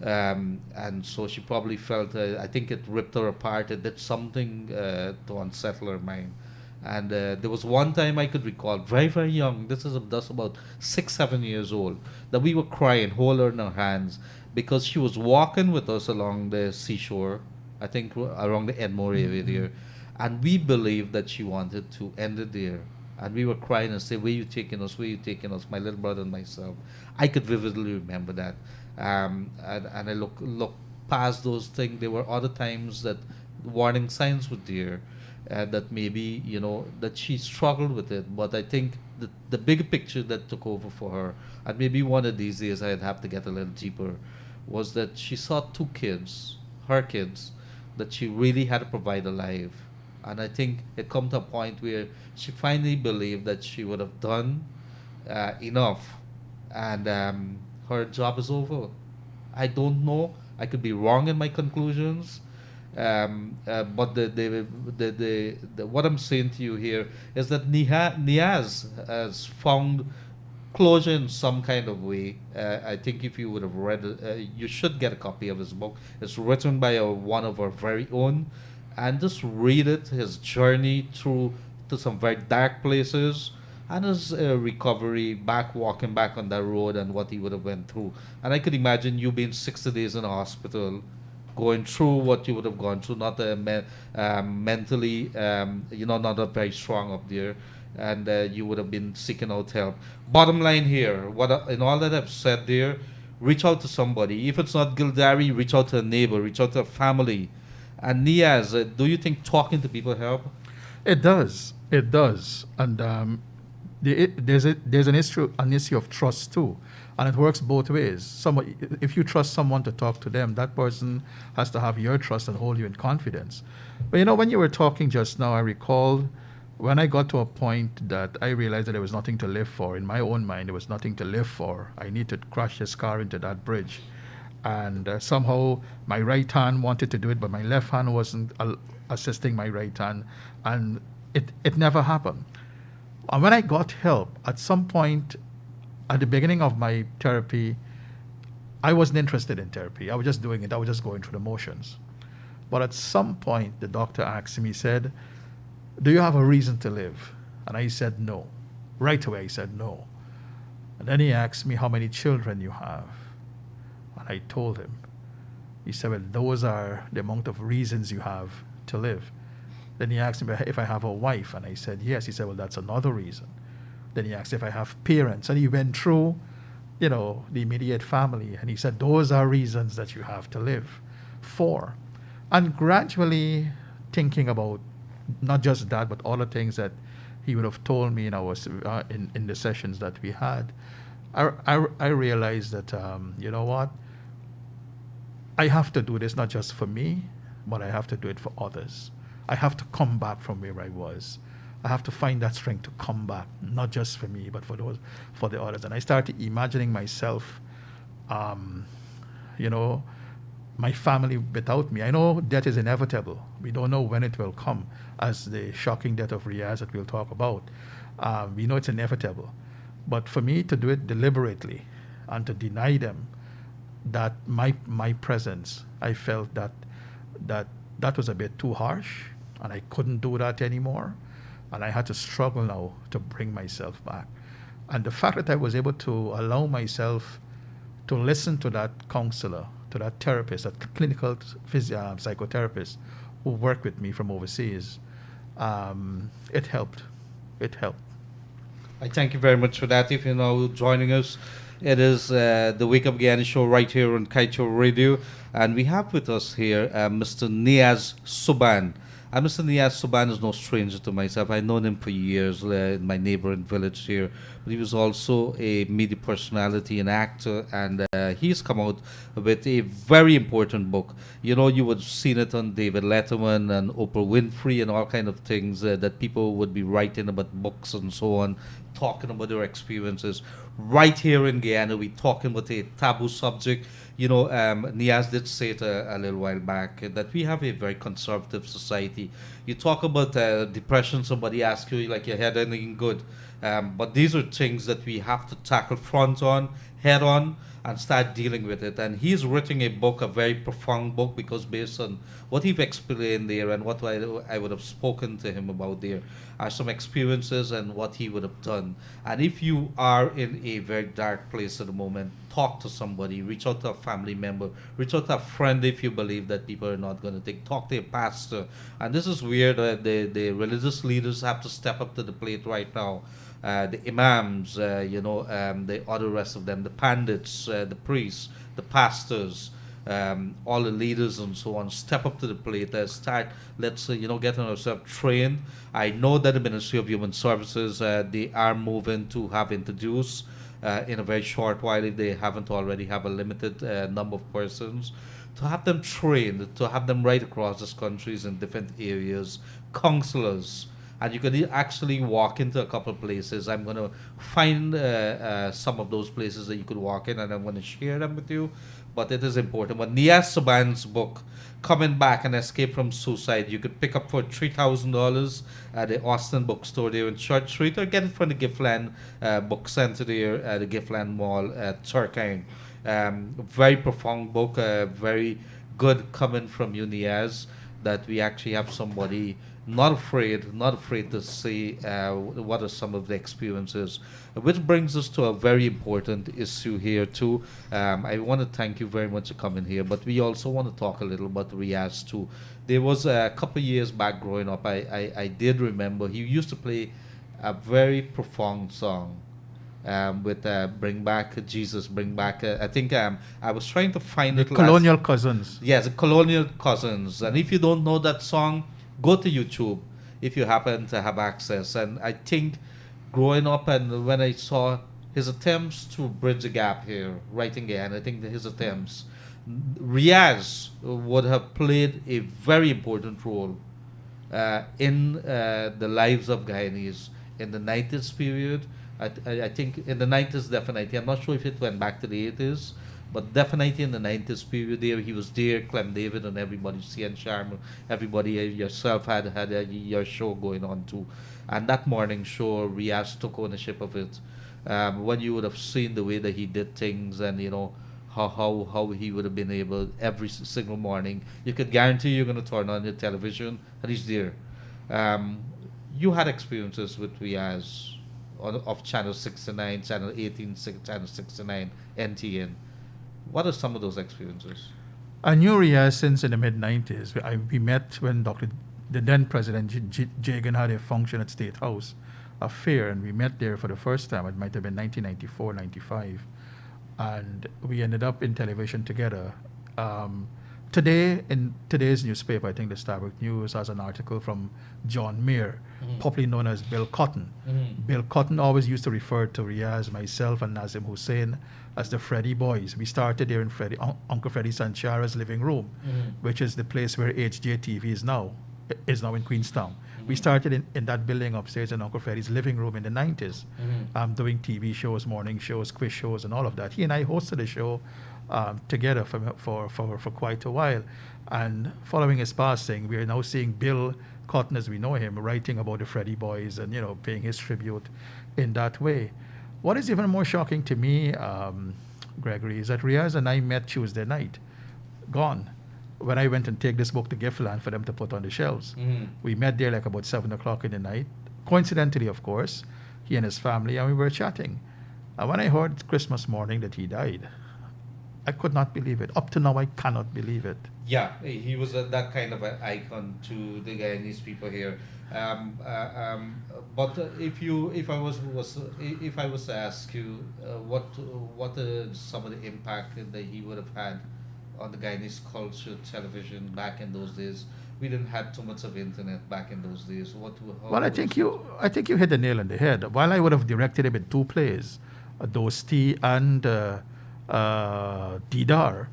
And so she probably felt, I think it ripped her apart. It did something to unsettle her mind. And there was one time I could recall, very, very young, this is just about 6, 7 years old, that we were crying, hold her in our hands, because she was walking with us along the seashore, I think around the Edmore area there, and we believed that she wanted to end it there. And we were crying and say, where you taking us, where you taking us, my little brother and myself. I could vividly remember that. And I look past those things. There were other times that warning signs were there, that maybe, that she struggled with it. But I think the bigger picture that took over for her, and maybe one of these days I'd have to get a little deeper, was that she saw 2 kids, her kids, that she really had to provide a life. And I think it come to a point where she finally believed that she would have done enough, and her job is over. I don't know. I could be wrong in my conclusions, but what I'm saying to you here is that Niaz has found closure in some kind of way. I think if you would have read it, you should get a copy of his book. It's written by one of our very own, and just read it. His journey through to some very dark places, and his recovery back, walking back on that road, and what he would have went through. And I could imagine you being 60 days in a hospital, going through what you would have gone through, not mentally, not very strong up there, and you would have been seeking out help. Bottom line here, in all that I've said there, reach out to somebody. If it's not Gildarie, reach out to a neighbor, reach out to a family. And Niaz, do you think talking to people help? It does. It does. And there's an issue of trust too, and it works both ways. If you trust someone to talk to them, that person has to have your trust and hold you in confidence. But when you were talking just now, I recalled when I got to a point that I realized that there was nothing to live for, in my own mind, there was nothing to live for. I need to crash this car into that bridge. And somehow my right hand wanted to do it, but my left hand wasn't assisting my right hand. And it never happened. And when I got help, at some point, at the beginning of my therapy, I wasn't interested in therapy. I was just doing it. I was just going through the motions. But at some point, the doctor asked me, he said, "Do you have a reason to live?" And I said, "No." Right away, I said, "No." And then he asked me, "How many children you have?" And I told him. He said, "Well, those are the amount of reasons you have to live." Then he asked me if I have a wife, and I said, "Yes." He said, "Well, that's another reason." Then he asked if I have parents, and he went through, the immediate family, and he said, "Those are reasons that you have to live for." And gradually thinking about not just that, but all the things that he would have told me in our in the sessions that we had, I realized that you know what, I have to do this not just for me, but I have to do it for others. I have to come back from where I was. I have to find that strength to come back, not just for me, but for the others. And I started imagining myself, um, you know, my family without me. I know death is inevitable. We don't know when it will come, as the shocking death of Riaz that we'll talk about. We know it's inevitable. But for me to do it deliberately and to deny them that my presence, I felt that was a bit too harsh, and I couldn't do that anymore. And I had to struggle now to bring myself back. And the fact that I was able to allow myself to listen to that counselor, to that therapist, that clinical psychotherapist who worked with me from overseas, it helped. It helped. I thank you very much for that. If you're now joining us, it is the Wake Up Guyana show right here on Kaieteur Radio. And we have with us here Mr. Niaz Suban. And Mr. Niaz Suban is no stranger to myself. I've known him for years in my neighboring village here. But he was also a media personality, an actor, and he's come out with a very important book. You know, you would have seen it on David Letterman and Oprah Winfrey and all kind of things that people would be writing about books and so on, talking about their experiences. Right here in Guyana, we're talking about a taboo subject. You know, Niaz did say it a little while back that we have a very conservative society. You talk about depression, somebody asks you, like, you had anything good. But these are things that we have to tackle front on, head on, and start dealing with it. And he's written a book, a very profound book, because based on what he've explained there and what I would have spoken to him about there are some experiences and what he would have done. And if you are in a very dark place at the moment, talk to somebody, reach out to a family member, reach out to a friend if you believe that people are not going to take, talk to a pastor. And this is where the religious leaders have to step up to the plate right now. The imams, the other rest of them, the pandits, the priests, the pastors, all the leaders and so on, step up to the plate. Start, let's getting ourselves trained. I know that the Ministry of Human Services, they are moving to have introduced in a very short while, if they haven't already, have a limited number of persons, to have them trained, to have them right across this countries in different areas, counselors. And you could actually walk into a couple of places. I'm going to find some of those places that you could walk in, and I'm going to share them with you. But it is important. But Niaz Suban's book, Coming Back and Escape from Suicide, you could pick up for $3,000 at the Austin bookstore there in Church Street, or get it from the Giftland Book Center there at the Giftland Mall at Turkine. Very profound book, very good coming from you, Niaz, that we actually have somebody not afraid to say what are some of the experiences, which brings us to a very important issue here too. I want to thank you very much for coming here, but we also want to talk a little about Riaz too. There was a couple of years back growing up, I did remember he used to play a very profound song with Bring Back Jesus, Bring Back. I think I was trying to find The it Colonial Cousins. Yes, the Colonial Cousins. And if you don't know that song, go to YouTube if you happen to have access. And I think growing up and when I saw his attempts to bridge the gap here, writing again, I think that his attempts, Riaz would have played a very important role in the lives of Guyanese in the 90s period. I think in the 90s, definitely. I'm not sure if it went back to the 80s, but definitely in the 90s period there, he was there, Clem David and everybody, CN Sharma, everybody, yourself had your show going on too. And that morning show, Riaz took ownership of it. When you would have seen the way that he did things and, how he would have been able every single morning, you could guarantee you're going to turn on your television and he's there. Um, you had experiences with Riaz of Channel 69, Channel 18, Channel 69, NTN. What are some of those experiences? I knew Riaz since in the mid 90s. We met when the then President Jagan had a function at State House, a fair, and we met there for the first time. It might have been 1994, 95. And we ended up in television together. Today, in today's newspaper, I think the Starbuck News has an article from John Mayer, popularly known as Bill Cotton. Bill Cotton always used to refer to Riaz, myself, and Nazim Hussein as the Freddie Boys. We started there in Uncle Freddie Sanchara's living room, which is the place where HJTV is now in Queenstown. We started in that building upstairs in Uncle Freddie's living room in the 90s, doing TV shows, morning shows, quiz shows, and all of that. He and I hosted a show together for quite a while. And following his passing, we are now seeing Bill Cotton, as we know him, writing about the Freddie Boys and, paying his tribute in that way. What is even more shocking to me, Gregory, is that Riaz and I met Tuesday night, gone, when I went and take this book to Giftland for them to put on the shelves. We met there like about 7 o'clock in the night. Coincidentally, of course, he and his family, and we were chatting. And when I heard Christmas morning that he died, I could not believe it. Up to now, I cannot believe it. Yeah, he was that kind of an icon to the Guyanese people here. But if I was to ask you, what are some of the impact that he would have had on the Guyanese culture, television back in those days? We didn't have too much of internet back in those days. Well, I think you hit the nail on the head. While I would have directed him in two plays, Dosti and Didar,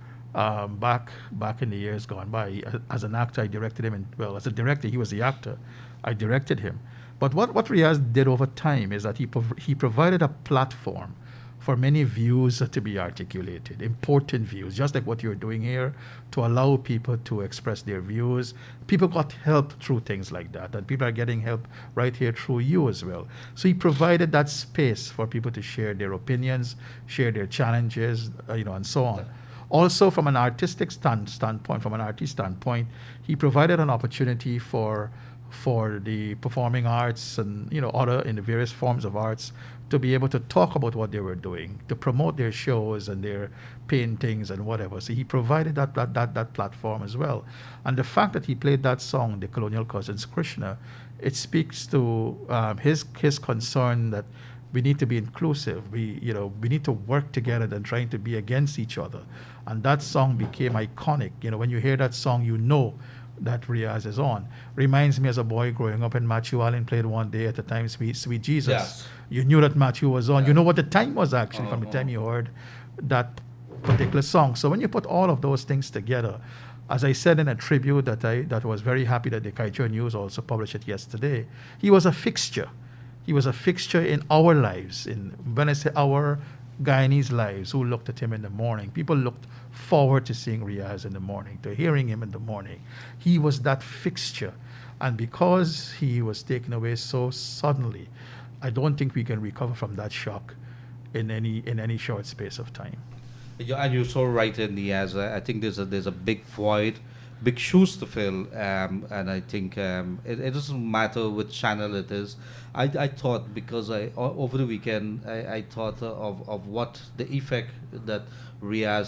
back in the years gone by. As an actor, I directed him, as a director, he was the actor. I directed him. But what Riaz did over time is that he provided a platform for many views to be articulated, important views, just like what you're doing here, to allow people to express their views. People got help through things like that, and people are getting help right here through you as well. So he provided that space for people to share their opinions, share their challenges, and so on. Also, from an artistic standpoint, from an artist standpoint, he provided an opportunity for the performing arts and other in the various forms of arts to be able to talk about what they were doing, to promote their shows and their paintings and whatever. So he provided that platform as well. And the fact that he played that song, The Colonial Cousins Krishna, it speaks to his concern that we need to be inclusive. We need to work together than trying to be against each other. And that song became iconic. When you hear that song, that Riaz is on. Reminds me as a boy growing up, and Matthew Allen played One Day at a Time, Sweet Jesus. Yes. You knew that Matthew was on. Yeah. You know what the time was actually from the time you heard that particular song. So when you put all of those things together, as I said in a tribute that was very happy that the Kaieteur News also published it yesterday, he was a fixture. He was a fixture in our lives. When I say our, Guyanese lives, who looked at him in the morning. People looked forward to seeing Riaz in the morning, to hearing him in the morning. He was that fixture. And because he was taken away so suddenly, I don't think we can recover from that shock in any short space of time. And you're so right in the as I think there's a big void, big shoes to fill, and I think it doesn't matter which channel it is. I thought because over the weekend I thought of what the effect that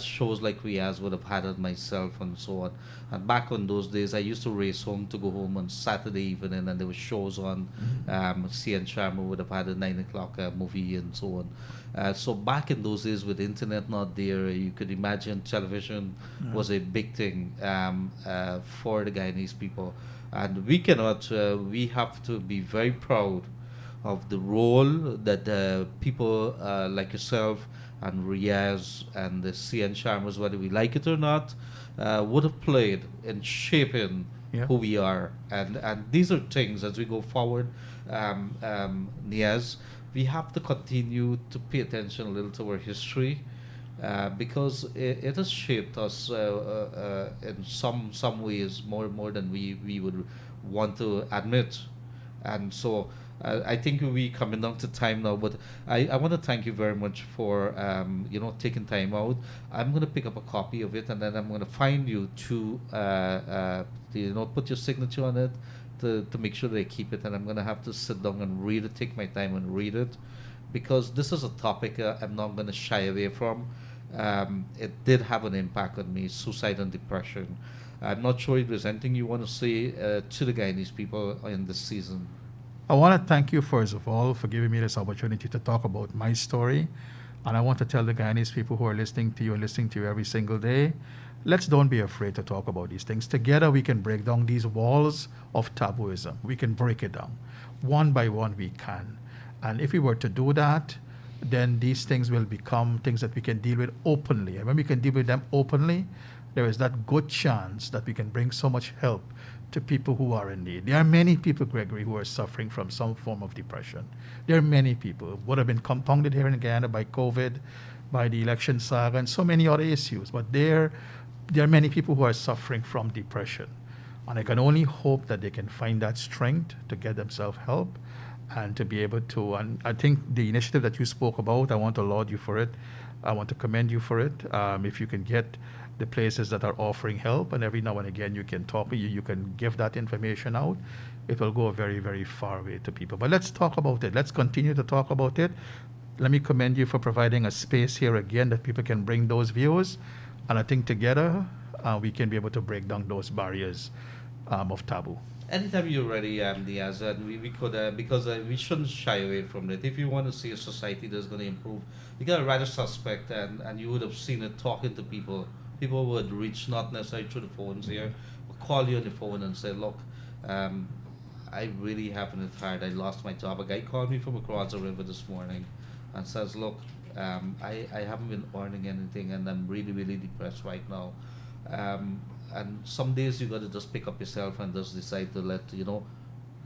shows like Riaz would have had on myself and so on. And back on those days, I used to race home to go home on Saturday evening, and there were shows on. CN Sharma would have had a 9 o'clock movie and so on. So back in those days, with internet not there, you could imagine television was a big thing for the Guyanese people, and we cannot. We have to be very proud of the role that people like yourself and Riaz and the CN Sharmas, whether we like it or not, would have played in shaping Yeah. who we are, and these are things as we go forward. Niaz, we have to continue to pay attention a little to our history, because it has shaped us in some ways more than we would want to admit. And so I think we coming down to time now, but I want to thank you very much for taking time out. I'm going to pick up a copy of it, and then I'm going to find you to put your signature on it, to make sure they keep it, and I'm going to have to sit down and read it, take my time and read it, because this is a topic I'm not going to shy away from. It did have an impact on me, suicide and depression. I'm not sure if there's anything you want to say to the Guyanese people in this season. I want to thank you, first of all, for giving me this opportunity to talk about my story. And I want to tell the Guyanese people who are listening to you and listening to you every single day, let's don't be afraid to talk about these things. Together, we can break down these walls of tabooism. We can break it down. One by one, we can. And if we were to do that, then these things will become things that we can deal with openly. And when we can deal with them openly, there is that good chance that we can bring so much help to people who are in need. There are many people, Gregory, who are suffering from some form of depression. There are many people who have been compounded here in Guyana by COVID, by the election saga, and so many other issues. But there are many people who are suffering from depression. And I can only hope that they can find that strength to get themselves help and to be able to. And I think the initiative that you spoke about, I want to laud you for it. I want to commend you for it. If you can get the places that are offering help, and every now and again you can talk, you can give that information out, it will go a very, very far way to people. But let's talk about it. Let's continue to talk about it. Let me commend you for providing a space here again that people can bring those views. And I think together we can be able to break down those barriers of taboo. Anytime you're ready, Diaz, and we could, because we shouldn't shy away from it. If you want to see a society that's going to improve, you got to write a suspect, and you would have seen it talking to people. People would reach, not necessarily through the phones here, but call you on the phone and say, look, I really having it hard. I lost my job. A guy called me from across the river this morning and says, look, I haven't been earning anything, and I'm really, really depressed right now. And some days you got to just pick up yourself and just decide to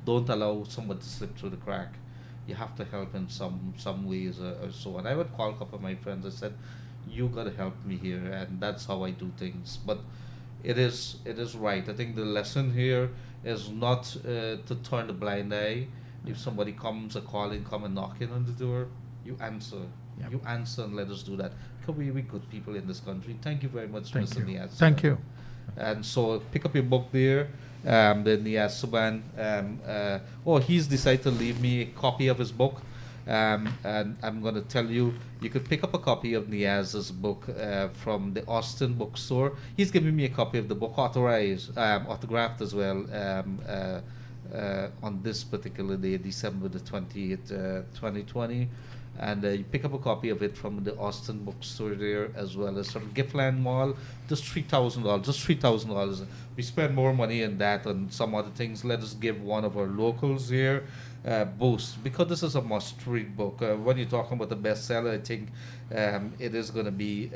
don't allow someone to slip through the crack. You have to help in some ways, or so. And I would call a couple of my friends. I said, you got to help me here, and that's how I do things. But it is right. I think the lesson here is not to turn the blind eye. If somebody comes a calling, come and knocking on the door, you answer. Yep. You answer and let us do that. Because we good people in this country. Thank you very much, Thank Mr. you. Niaz. Thank you. And so pick up your book there. The Niaz Suban. He's decided to leave me a copy of his book. And I'm going to tell you, you could pick up a copy of Niaz's book from the Austin bookstore. He's giving me a copy of the book, autographed as well, on this particular day, December the 20th, 2020. And you pick up a copy of it from the Austin bookstore there, as well as from Giftland Mall. Just $3,000. Just $3,000. We spend more money in that and some other things. Let us give one of our locals here boost, because this is a must-read book. When you're talking about the bestseller, I think it is going to be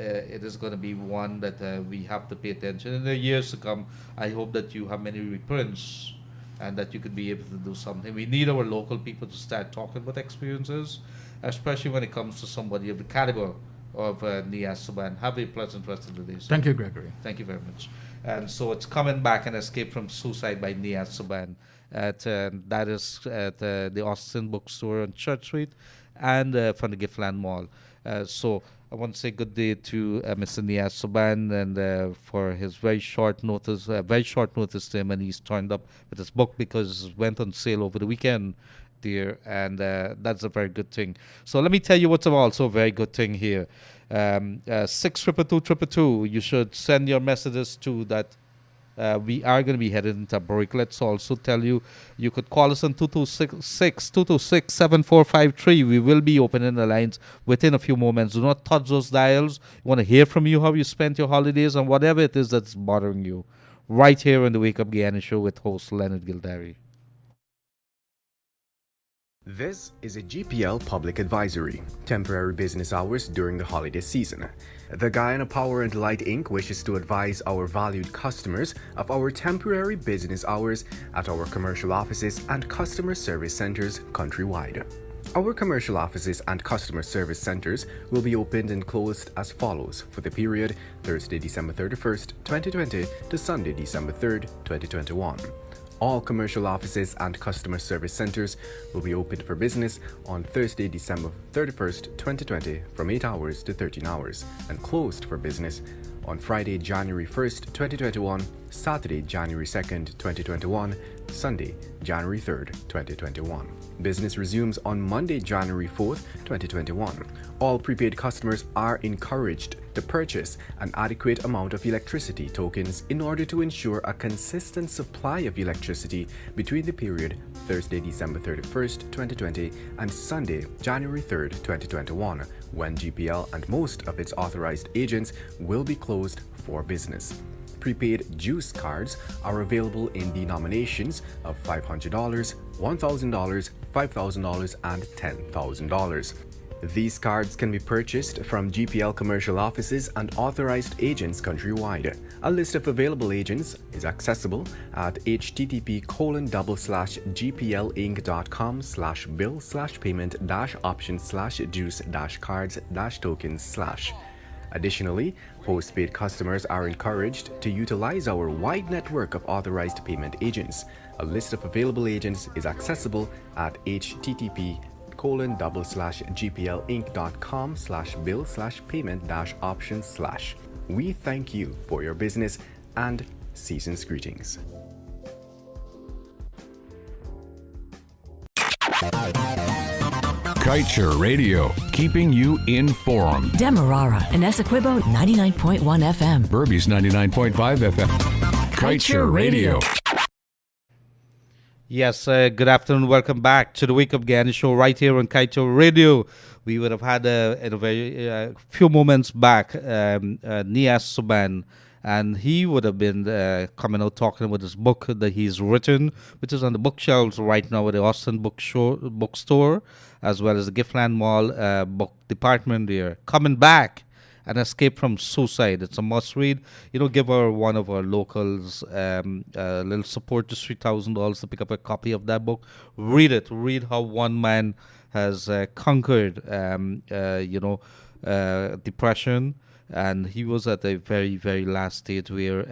one that we have to pay attention in the years to come. I hope that you have many reprints and that you could be able to do something. We need our local people to start talking about experiences, especially when it comes to somebody of the caliber of Niaz Suban. Have a pleasant rest of the day, sir. Thank you, Gregory. Thank you very much. And so it's Coming Back and Escape from Suicide by Niaz Suban. That is at the Austin bookstore on Church Street, and from the Giftland Mall. So I want to say good day to Mr. Niaz Suban, and for his very short notice to him, and he's turned up with his book because it went on sale over the weekend, dear, and that's a very good thing. So let me tell you what's also a very good thing here. 6222222. You should send your messages to that. We are going to be headed into a break. Let's also tell you, you could call us on 226-226-7453. We will be opening the lines within a few moments. Do not touch those dials. We want to hear from you how you spent your holidays and whatever it is that's bothering you. Right here on the Wake Up Guyana show with host Leonard Gildarie. This is a GPL public advisory. Temporary business hours during the holiday season. The Guyana Power and Light Inc. wishes to advise our valued customers of our temporary business hours at our commercial offices and customer service centers countrywide. Our commercial offices and customer service centers will be opened and closed as follows for the period Thursday, December 31st, 2020 to Sunday, December 3rd, 2021. All commercial offices and customer service centers will be opened for business on Thursday, December 31st, 2020 from 8 hours to 13 hours and closed for business on Friday, January 1st, 2021, Saturday, January 2nd, 2021, Sunday, January 3rd, 2021. Business resumes on Monday, January 4th, 2021. All prepaid customers are encouraged to purchase an adequate amount of electricity tokens in order to ensure a consistent supply of electricity between the period Thursday, December 31st, 2020 and Sunday, January 3rd, 2021, when GPL and most of its authorized agents will be closed for business. Prepaid juice cards are available in denominations of $500, $1,000, $5,000, and $10,000. These cards can be purchased from GPL commercial offices and authorized agents countrywide. A list of available agents is accessible at http://gpl-inc.com/bill/payment-options/juice-cards-tokens/. Additionally, postpaid customers are encouraged to utilize our wide network of authorized payment agents. A list of available agents is accessible at http://gplinc.com/bill/payment-options/. We thank you for your business and season's greetings. Kaieteur Radio, keeping you informed. Demerara and Essequibo 99.1 FM. Burby's 99.5 FM. Kaieteur Radio. Yes, good afternoon. Welcome back to the Wake Up Guyana show right here on Kaieteur Radio. We would have had in a very few moments back Nias Suban, and he would have been coming out talking about his book that he's written, which is on the bookshelves right now at the Austin bookstore, as well as the Giftland Mall book department there. Coming Back, An Escape from Suicide. It's a must-read. Give one of our locals a little support, just $3,000 to pick up a copy of that book. Read it. Read how one man has conquered, depression. And he was at a very, very last stage where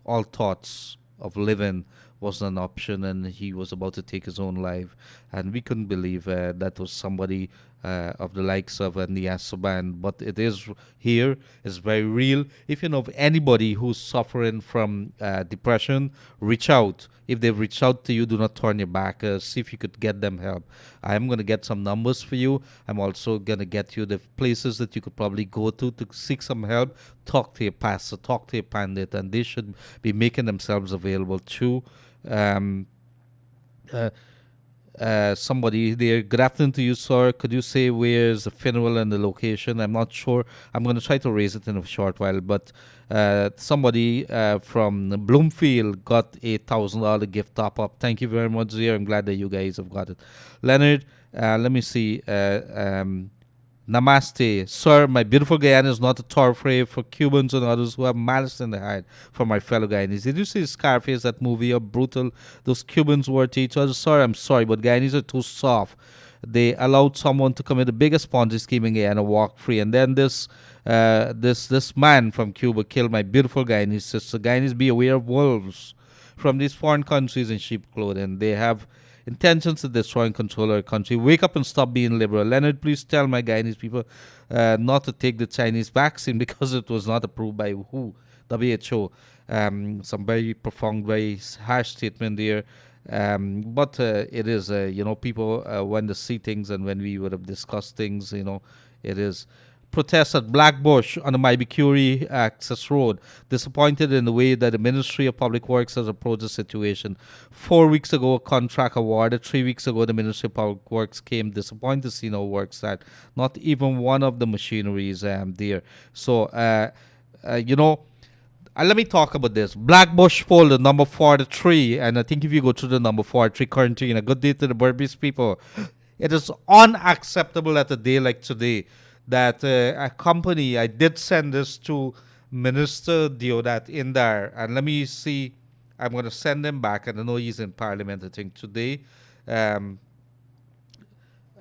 all thoughts of living wasn't an option, and he was about to take his own life. And we couldn't believe that was somebody of the likes of Nias Suban. But it is here. It's very real. If you know of anybody who's suffering from depression, reach out. If they've reached out to you, do not turn your back. See if you could get them help. I'm going to get some numbers for you. I'm also going to get you the places that you could probably go to seek some help. Talk to your pastor, talk to your pandit, and they should be making themselves available to somebody there. Good afternoon to you, sir. Could you say where's the funeral and the location? I'm not sure. I'm going to try to raise it in a short while, but somebody from Bloomfield got a $1,000 gift top up. Thank you very much, dear. I'm glad that you guys have got it. Leonard, let me see. Namaste. Sir, my beautiful Guyana is not a thoroughfare for Cubans and others who have malice in the heart for my fellow Guyanese. Did you see Scarface, that movie, how brutal those Cubans were to each other? Sir, I'm sorry, but Guyanese are too soft. They allowed someone to commit the biggest Ponzi scheme in Guyana, walk free. And then this man from Cuba killed my beautiful Guyanese sister. Guyanese, be aware of wolves from these foreign countries in sheep clothing. They have intentions to destroy and control our country. Wake up and stop being liberal. Leonard, please tell my Guyanese people not to take the Chinese vaccine because it was not approved by WHO. Some very profound, very harsh statement there. But it is, people, when they see things and when we would have discussed things, it is. Protests at Blackbush on the Maibikuri access road. Disappointed in the way that the Ministry of Public Works has approached the situation. 4 weeks ago, a contract awarded. 3 weeks ago, the Ministry of Public Works came. Disappointed to see no work start. Not even one of the machineries there. So, let me talk about this. Blackbush folder number 43. And I think if you go through the number 43 currently, in a good day to the Berbice people, It is unacceptable at a day like today that a company, I did send this to Minister Deodat in there, and let me see, I'm going to send him back, and I know he's in Parliament, I think, today. Um,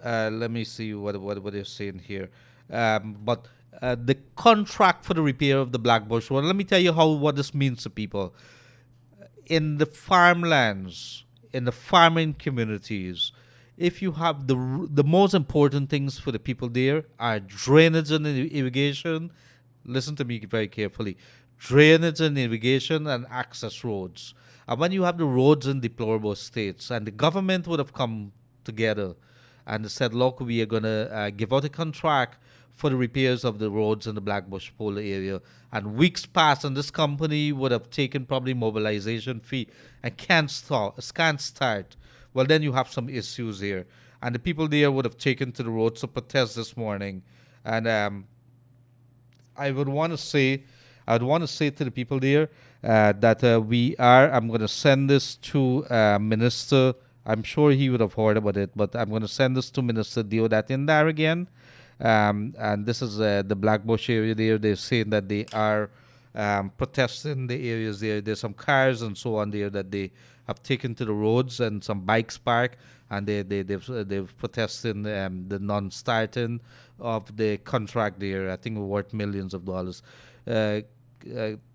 let me see what they're saying here. But the contract for the repair of the Blackbush Road, let me tell you what this means to people. In the farmlands, in the farming communities, if you have the most important things for the people there are drainage and irrigation. Listen to me very carefully. Drainage and irrigation and access roads. And when you have the roads in deplorable states, and the government would have come together and said, look, we are going to give out a contract for the repairs of the roads in the Blackbush Polar area. And weeks passed, and this company would have taken probably mobilization fee and can't start. Well, then you have some issues here. And the people there would have taken to the roads to protest this morning. And I would want to say to the people there that I'm going to send this to Minister. I'm sure he would have heard about it, but I'm going to send this to Minister Deodat in there again. And this is the Blackbush area there. They're saying that they are protesting the areas there. There's some cars and so on there that they have taken to the roads, and some bikes parked, and they've protesting the non-starting of the contract there. I think worth millions of dollars. Let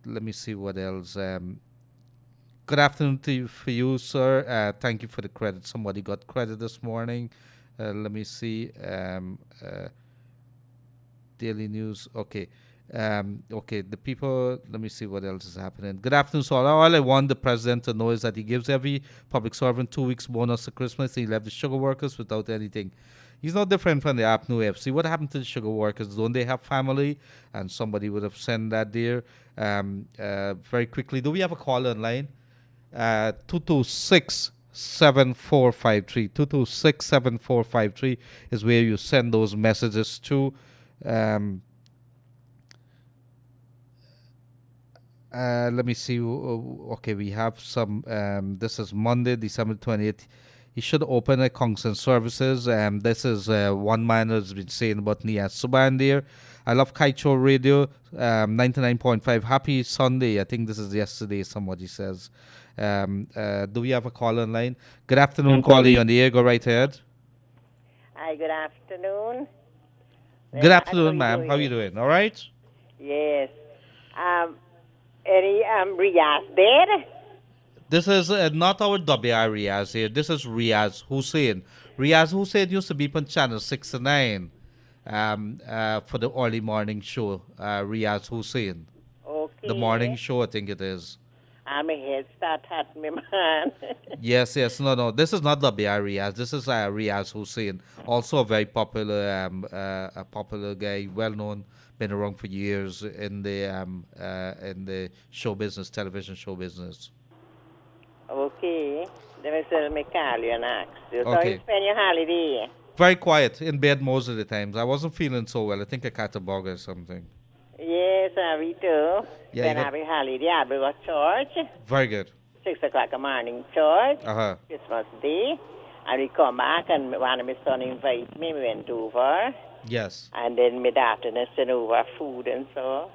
me see what else. Good afternoon for you, sir. Thank you for the credit. Somebody got credit this morning. Let me see. Daily News. Okay. Okay, the people, let me see what else is happening. Good afternoon, so all I want the president to know is that he gives every public servant 2 weeks bonus at Christmas. He left the sugar workers without anything. He's no different from the APNU FC. What happened to the sugar workers? Don't they have family? And somebody would have sent that there. Very quickly, do we have a call online? 226 7453. 226 7453 is where you send those messages to. Let me see. Okay, we have some. This is Monday, December 28th. He should open a constant services. This is one man has been saying about Nias Suban there. I love Kaieteur Radio, 99.5. Happy Sunday. I think this is yesterday, somebody says. Do we have a call online? Good afternoon, caller on the air. Go right ahead. Hi, good afternoon. Good afternoon, ma'am. How are you doing? All right? Yes. Any Riaz there? This is not our WR Riaz here. This is Riaz Hussein. Riaz Hussein used to be on channel 69 for the early morning show. Riaz Hussein. Okay. The morning show, I think it is. I'm a head start at me, man. Yes. No. This is not WR Riaz. This is Riaz Hussein. Also a very popular, a popular guy, well known, been around for years in the show business, television show business. Okay. Let me tell me call you and ask you. So Okay. you spend your holiday? Very quiet, in bed most of the times. I wasn't feeling so well. I think I caught a bug or something. Yes, we do. Yeah, Spend you got- every holiday. I go to church. Very good. 6 o'clock in the morning church. Uh-huh. Christmas Day. And we come back, and one of my son invite me. We went over. Yes. And then my daughter send over food and so.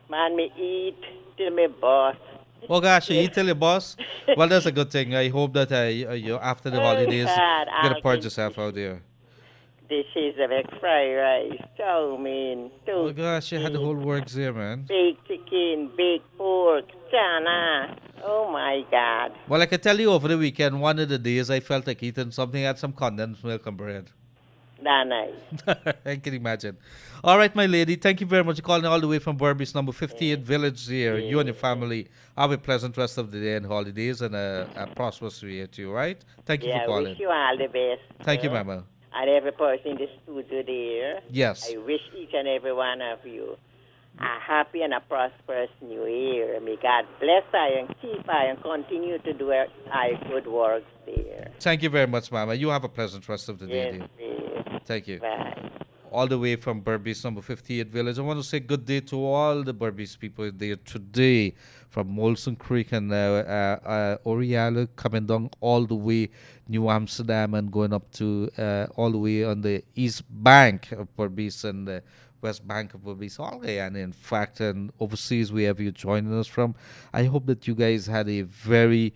Man, me eat till me bust. Oh gosh, you tell your boss? Well, that's a good thing. I hope that you after the holidays, God, you gotta I'll purge think- yourself out there. Dishes of egg fried rice, chow mein, Oh gosh, you had the whole works there, man. baked chicken, baked pork, chana. Oh my God. Well, I can tell you over the weekend, one of the days I felt like eating something, I had some condensed milk and bread. That nice. I can imagine. All right, my lady, thank you very much for calling all the way from Burbee's number 58 Village here. You and your family have a pleasant rest of the day and holidays and a prosperous year to you, all right? Thank you Yeah, for I calling. wish you all the best. Thank you, know. Mama. And every person in the studio there. Yes. I wish each and every one of you a happy and a prosperous new year. May God bless you and keep you and continue to do our good works there. Thank you very much, Mama. You have a pleasant rest of the day, Yes, dear. please. Thank you. Bye. all the way from Berbice, number 58 Village. I want to say good day to all the Berbice people there today from Molson Creek and Oriala, coming down all the way New Amsterdam and going up to all the way on the east bank of Berbice and the west bank of Berbice, all Guyana, in fact, and overseas, wherever you're joining us from. I hope that you guys had a very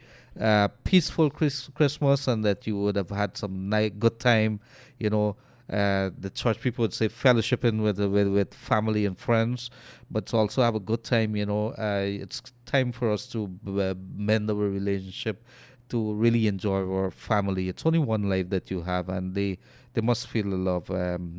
peaceful Christmas and that you would have had some good time, you know. The church people would say fellowshipping with family and friends, but to also have a good time, you know. It's time for us to mend our relationship, to really enjoy our family. It's only one life that you have, and they must feel the love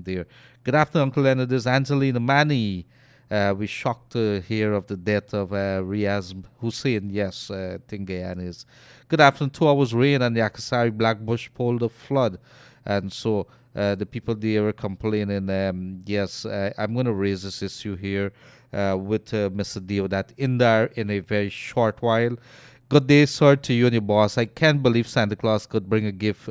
there. Good afternoon, Uncle Leonard. This is Angelina Manny. We're shocked to hear of the death of Riaz Hussein. Yes, I think Guyana is. Good afternoon. 2 hours rain and the Akasari Black Bush polder flood. And so the people there are complaining. Yes, I'm going to raise this issue here with Mr. Deodat Indar in a very short while. Good day, sir, to you and your boss. I can't believe Santa Claus could bring a gift.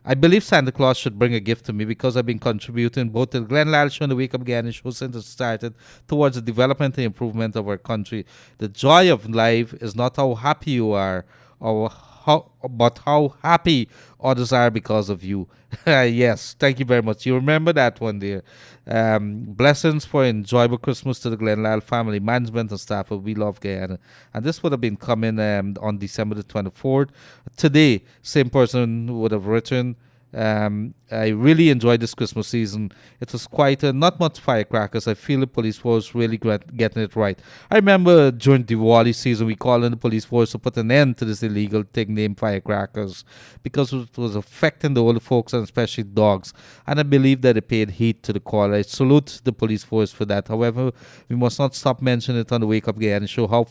I believe Santa Claus should bring a gift to me because I've been contributing both to the Glenn Lal Show and the Wake Up Guyana Show since it started towards the development and improvement of our country. The joy of life is not how happy you are, but how happy others are because of you. Yes, thank you very much. You remember that one, dear. Blessings for enjoyable Christmas to the Glenn Lal family, management, and staff of We Love Guyana. And this would have been coming on December the 24th. Today, same person would have written, I really enjoyed this Christmas season. It was quite not much firecrackers. I feel the police force really getting it right. I remember during Diwali season, we called on the police force to put an end to this illegal thing named firecrackers because it was affecting the older folks and especially dogs. And I believe that they paid heed to the call. I salute the police force for that. However, we must not stop mentioning it on the Wake Up Guyana and show how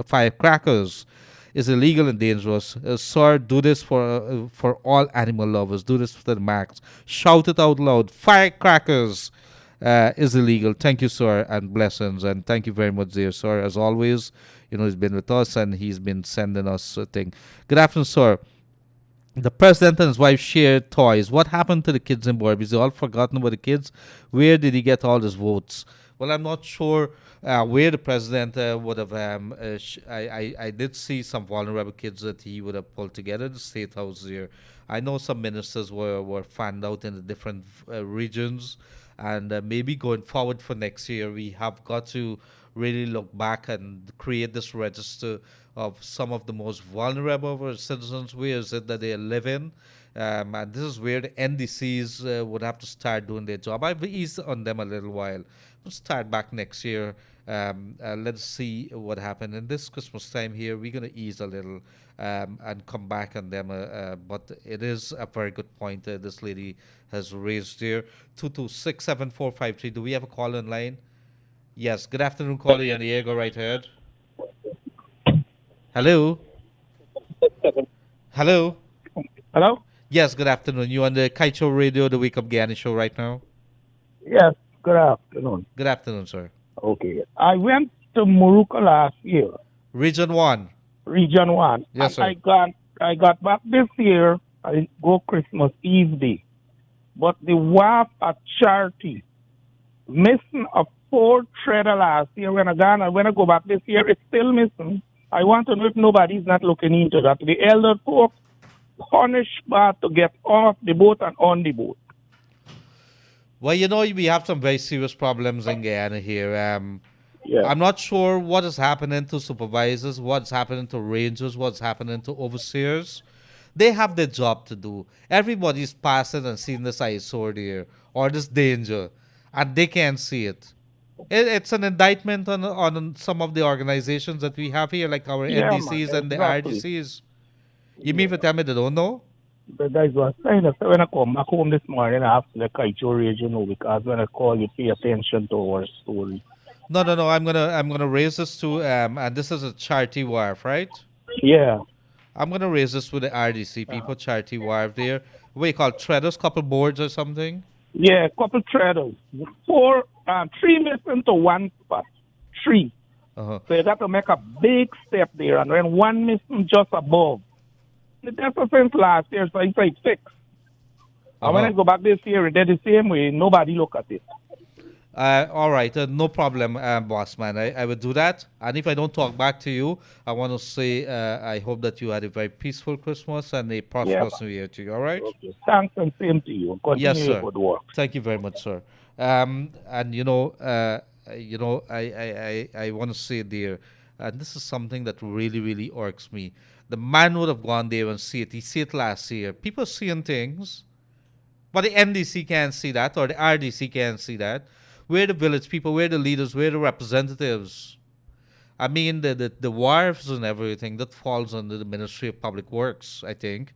firecrackers is illegal and dangerous. Sir, do this for all animal lovers. Do this for the max. Shout it out loud. Firecrackers is illegal. Thank you, sir, and blessings. And thank you very much, dear sir. As always, you know, he's been with us and he's been sending us a thing. Good afternoon, sir. The president and his wife shared toys. What happened to the kids in Barbies? They all forgotten about the kids. Where did he get all his votes? Well, I'm not sure where the president would have. I did see some vulnerable kids that he would have pulled together the state house there. I know some ministers were fanned out in the different regions, and maybe going forward for next year, we have got to really look back and create this register of some of the most vulnerable of our citizens. Where is it that they live in? And this is where the NDCs would have to start doing their job. I've eased on them a little while. We'll start back next year. Let's see what happened. In this Christmas time here, we're going to ease a little and come back on them. But it is a very good point this lady has raised here. 2267453. Do we have a call on line? Yes. Good afternoon, caller. You're on the air. Go right ahead. Hello? Hello? Hello? Yes, good afternoon. You on the Kaieteur Radio, the Wake Up Guyana show right now? Yes, good afternoon. Good afternoon, sir. Okay. I went to Morocco last year. Region 1. Region 1. Yes, sir. I got back this year. I didn't go Christmas Eve day. But the WAF at Charity missing a 4-threader last year. When I go back this year, it's still missing. I want to know if nobody's not looking into that. The elder folks punished bad to get off the boat and on the boat. Well, you know, we have some very serious problems in Guyana here. Yeah. I'm not sure what is happening to supervisors, what's happening to rangers, what's happening to overseers. They have their job to do. Everybody's passing and seeing this eyesore here or this danger, and they can't see it. It's an indictment on some of the organizations that we have here, like our NDCs and the RDCs. You mean to tell me they don't know? But that's what I'm saying. So when I come back home this morning, I have to let Kaieteur Radio know, because when I call you, pay attention to our story. No. I'm gonna raise this to and this is a charity wharf, right? Yeah. I'm gonna raise this with the RDC people, charity wharf there. What you call treaders, couple boards or something? Yeah, couple treaders. 3 missing to 1 spot. 3. Uh-huh. So you got to make a big step there, and then 1 missing just above. That's since last year, so it's like 6. And when I go back this year, they're the same way. Nobody look at it. All right, no problem, boss man. I will do that. And if I don't talk back to you, I want to say I hope that you had a very peaceful Christmas and a prosperous New Year to you. All right? Okay. Thanks and same to you. Continue Yes, your sir. good work. Thank you very much, sir. And I want to say there, and this is something that really, really irks me. The man would have gone there and see it. He see it last year. People seeing things, but the NDC can't see that, or the RDC can't see that. We're the village people, we're the leaders, we're the representatives. I mean, the wharves and everything, that falls under the Ministry of Public Works, I think.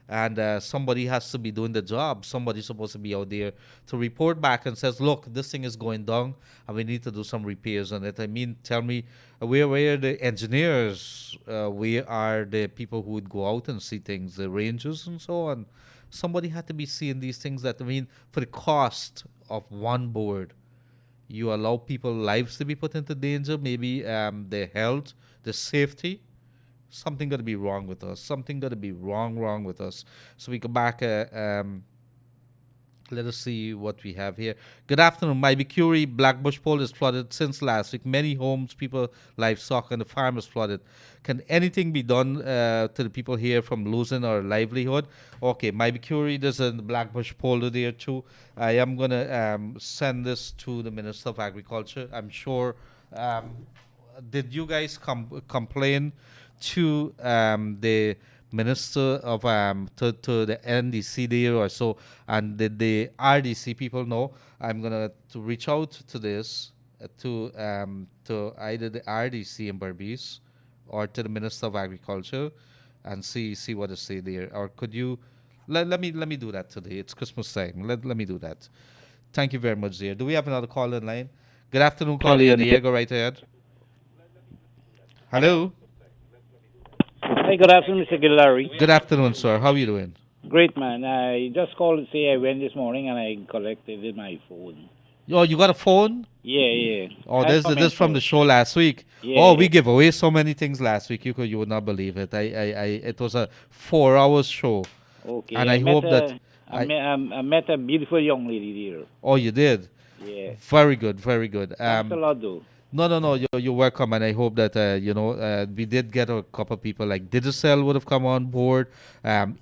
And somebody has to be doing the job. Somebody's supposed to be out there to report back and says, look, this thing is going down and we need to do some repairs on it. I mean, tell me, where are the engineers? Where are the people who would go out and see things, the rangers and so on? Somebody had to be seeing these things that, I mean, for the cost of one board, you allow people's lives to be put into danger, maybe their health, their safety. Something got to be wrong with us. Something got to be wrong with us. So we go back. Let us see what we have here. Good afternoon. My Curie Blackbush Pole is flooded since last week. Many homes, people, livestock, and the farm is flooded. Can anything be done to the people here from losing our livelihood? Okay, my Curie, there's a Blackbush Pole there too. I am going to send this to the Minister of Agriculture. I'm sure. Did you guys complain to the Minister of to the NDC there or so, and the RDC people know? I'm gonna to reach out to this to either the RDC in Berbice or to the Minister of Agriculture and see what they say there. Or could you let me do that today? It's Christmas time. Let me do that. Thank you very much, dear. Do we have another call in line? Good afternoon, caller in the air. Go right ahead. Hello. Hi, good afternoon, Mr. Gildarie. Good afternoon, sir. How are you doing? Great, man. I just called to say I went this morning and I collected my phone. Oh, you got a phone? Yeah. Oh, this from the show last week. Yeah, Oh, we gave away so many things last week. You would not believe it. It was a 4 hour show. Okay. And I hope that I met a beautiful young lady there. Oh, you did? Yeah. Very good, very good. Thanks a lot, though. No. You're welcome, and I hope that we did get a couple of people like Digicel would have come on board,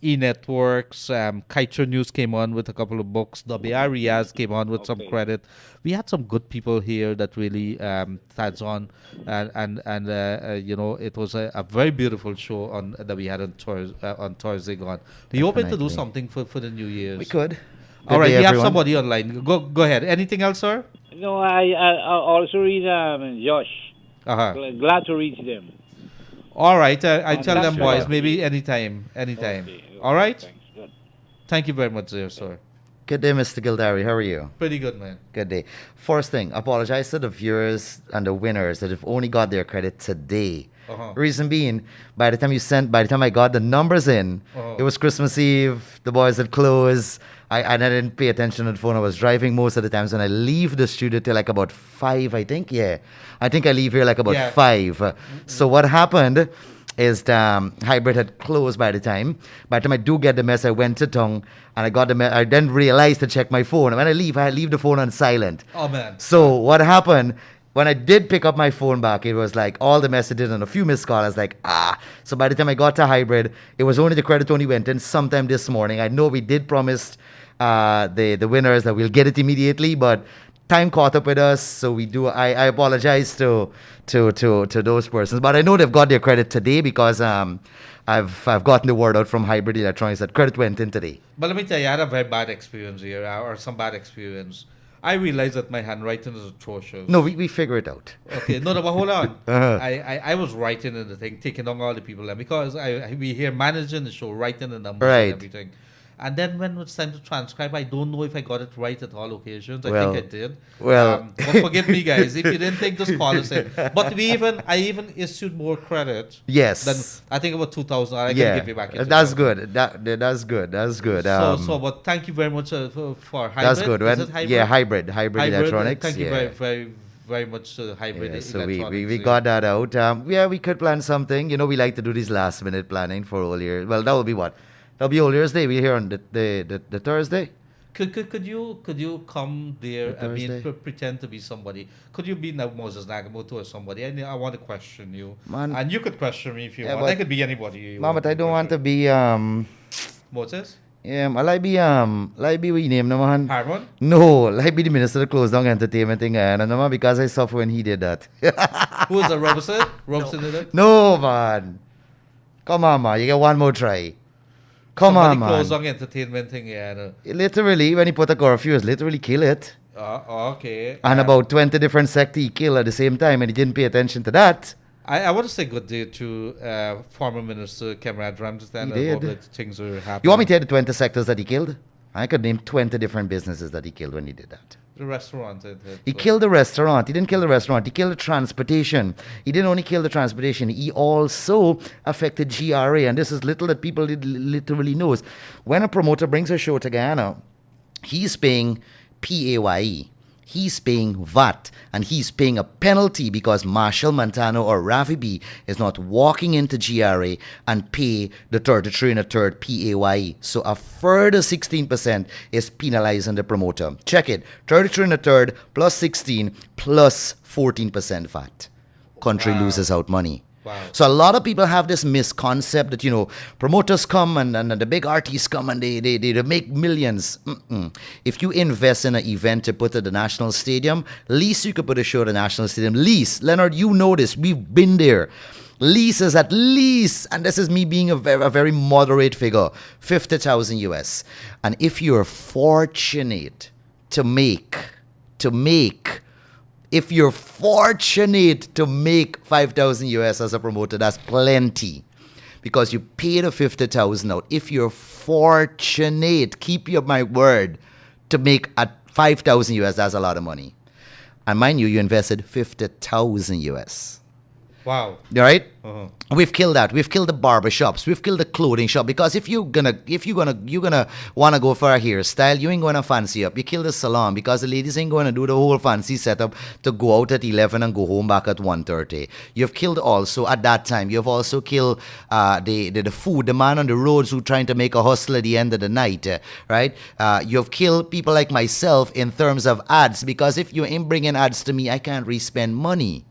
E-Networks, Kaieteur News came on with a couple of books, WR Riaz came on with some credit. We had some good people here that really touched on, and it was a very beautiful show that we had on Thursday gone. We hoping to do something for the New Year's. We could. All right, we have somebody online. Go ahead. Anything else, sir? No, I also read Josh. Glad to reach them. All right, I tell them, boys, maybe anytime. Okay. All right? Thanks. Good. Thank you very much, dear sir. Good day, Mr. Gildarie. How are you? Pretty good, man. Good day. First thing, apologize to the viewers and the winners that have only got their credit today. Reason being, by the time I got the numbers in, it was Christmas Eve. The boys had closed. I didn't pay attention to the phone. I was driving most of the times, and I leave the studio till like about 5, I think. Yeah, I think I leave here like about 5. So what happened is the hybrid had closed by the time. By the time I do get the mess, I went to town and I got the mess. I then realized to check my phone. And when I leave the phone on silent. Oh, man. So what happened? When I did pick up my phone back, it was like all the messages and a few missed calls. I was like, So by the time I got to hybrid, it was only the credit only went in sometime this morning. I know we did promise the winners that we'll get it immediately, but time caught up with us, so we do. I apologize to those persons, but I know they've got their credit today because I've gotten the word out from Hybrid Electronics that credit went in today. But let me tell you, I had a very bad experience here, or some bad experience. I realized that my handwriting is atrocious. No, we figure it out. Okay, no, but hold on. I was writing in the thing, taking on all the people, and because we here managing the show, writing the numbers and everything. And then when it's time to transcribe, I don't know if I got it right at all occasions. I think I did. Well, but forgive me, guys. If you didn't think, just call us in. But I even issued more credit. Yes. Than I think about 2,000. I can give you back. That's good. That's good. But thank you very much for hybrid. That's good. Is it hybrid? Yeah, hybrid Electronics. Thank you very much to hybrid. So we got that out. We could plan something. We like to do this last minute planning for all year. Well, that will be what. It'll be Old Year's Day. We're here on the Thursday. Could you come there? I mean, Thursday. pretend to be somebody. Could you be now Moses Nagamoto or somebody? I want to question you, Man. and you could question me if you Yeah, want. but- I could be anybody. You Man, want but I don't want to be Moses. Yeah, I like be what you name no man. Harmon. No, like be the minister of closed down entertainment thing and no man because I suffer when he did that. Who was that? Robertson. Robertson did it. No man. Come on man, you get one more try. Come Somebody on man. closed down entertainment thing. Yeah. No. Literally, when he put a curfew, it's literally kill it. Okay. And about 20 different sects he killed at the same time and he didn't pay attention to that. I want to say good day to former Minister Cameron Ramsden. He I hope did. that things are happening. You want me to tell you the 20 sectors that he killed? I could name 20 different businesses that he killed when he did that. The restaurant. He killed the restaurant. He didn't kill the restaurant. He killed the transportation. He didn't only kill the transportation. He also affected GRA. And this is little that people literally knows. When a promoter brings a show to Guyana, he's paying PAYE. He's paying VAT and he's paying a penalty because Marshall Montano or Ravi B is not walking into GRA and pay the 33 and a third PAYE. So a further 16% is penalizing the promoter. Check it. 33 and a third plus 16 plus 14% VAT. Country loses out money. Wow. So a lot of people have this misconcept that, promoters come and the big artists come and they make millions. If you invest in an event to put at the National Stadium, least you could put a show at the National Stadium. Least, Leonard, you know this. We've been there. Lease is at least, and this is me being a very moderate figure, 50,000 US. And if you're fortunate to make if you're fortunate to make 5,000 US as a promoter, that's plenty. Because you paid the 50,000 out. If you're fortunate, keep my word, to make at 5,000 US, that's a lot of money. And mind you invested 50,000 US. Wow. All right? Uh-huh. We've killed that. We've killed the barber shops. We've killed the clothing shop. Because if you're gonna wanna go for a hairstyle, you ain't gonna fancy up. You kill the salon because the ladies ain't gonna do the whole fancy setup to go out at 11 and go home back at 1:30. You've killed also at that time. You've also killed the food, the man on the roads who trying to make a hustle at the end of the night, right? You've killed people like myself in terms of ads because if you ain't bringing ads to me, I can't re-spend money.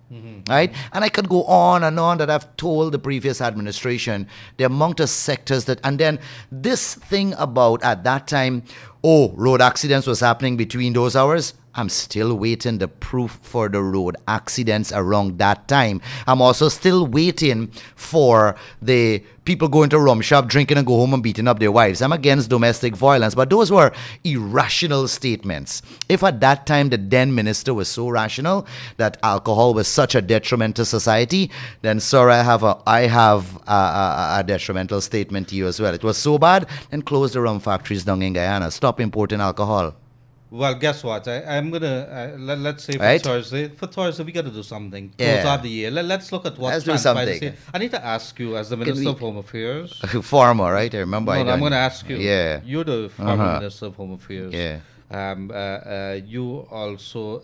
Right? And I could go on and on that I've told the previous administration, the amount of sectors that, and then this thing about at that time, road accidents was happening between those hours. I'm still waiting the proof for the road accidents around that time. I'm also still waiting for the people going to rum shop, drinking and go home and beating up their wives. I'm against domestic violence, but those were irrational statements. If at that time the then minister was so rational that alcohol was such a detriment to society, then sir, I have a detrimental statement to you as well. It was so bad, then close the rum factories down in Guyana. Stop importing alcohol. Well, guess what? I'm gonna let's say for Right? Thursday. For Thursday, we got to do something. Yeah. Close out the year. Let's look at what's Let's do transpired something. this year. I need to ask you, as the Minister of Home Affairs. Former, right? I remember. No, I I'm done- going to ask you. Yeah. You're the former Uh-huh. Minister of Home Affairs. Yeah. You also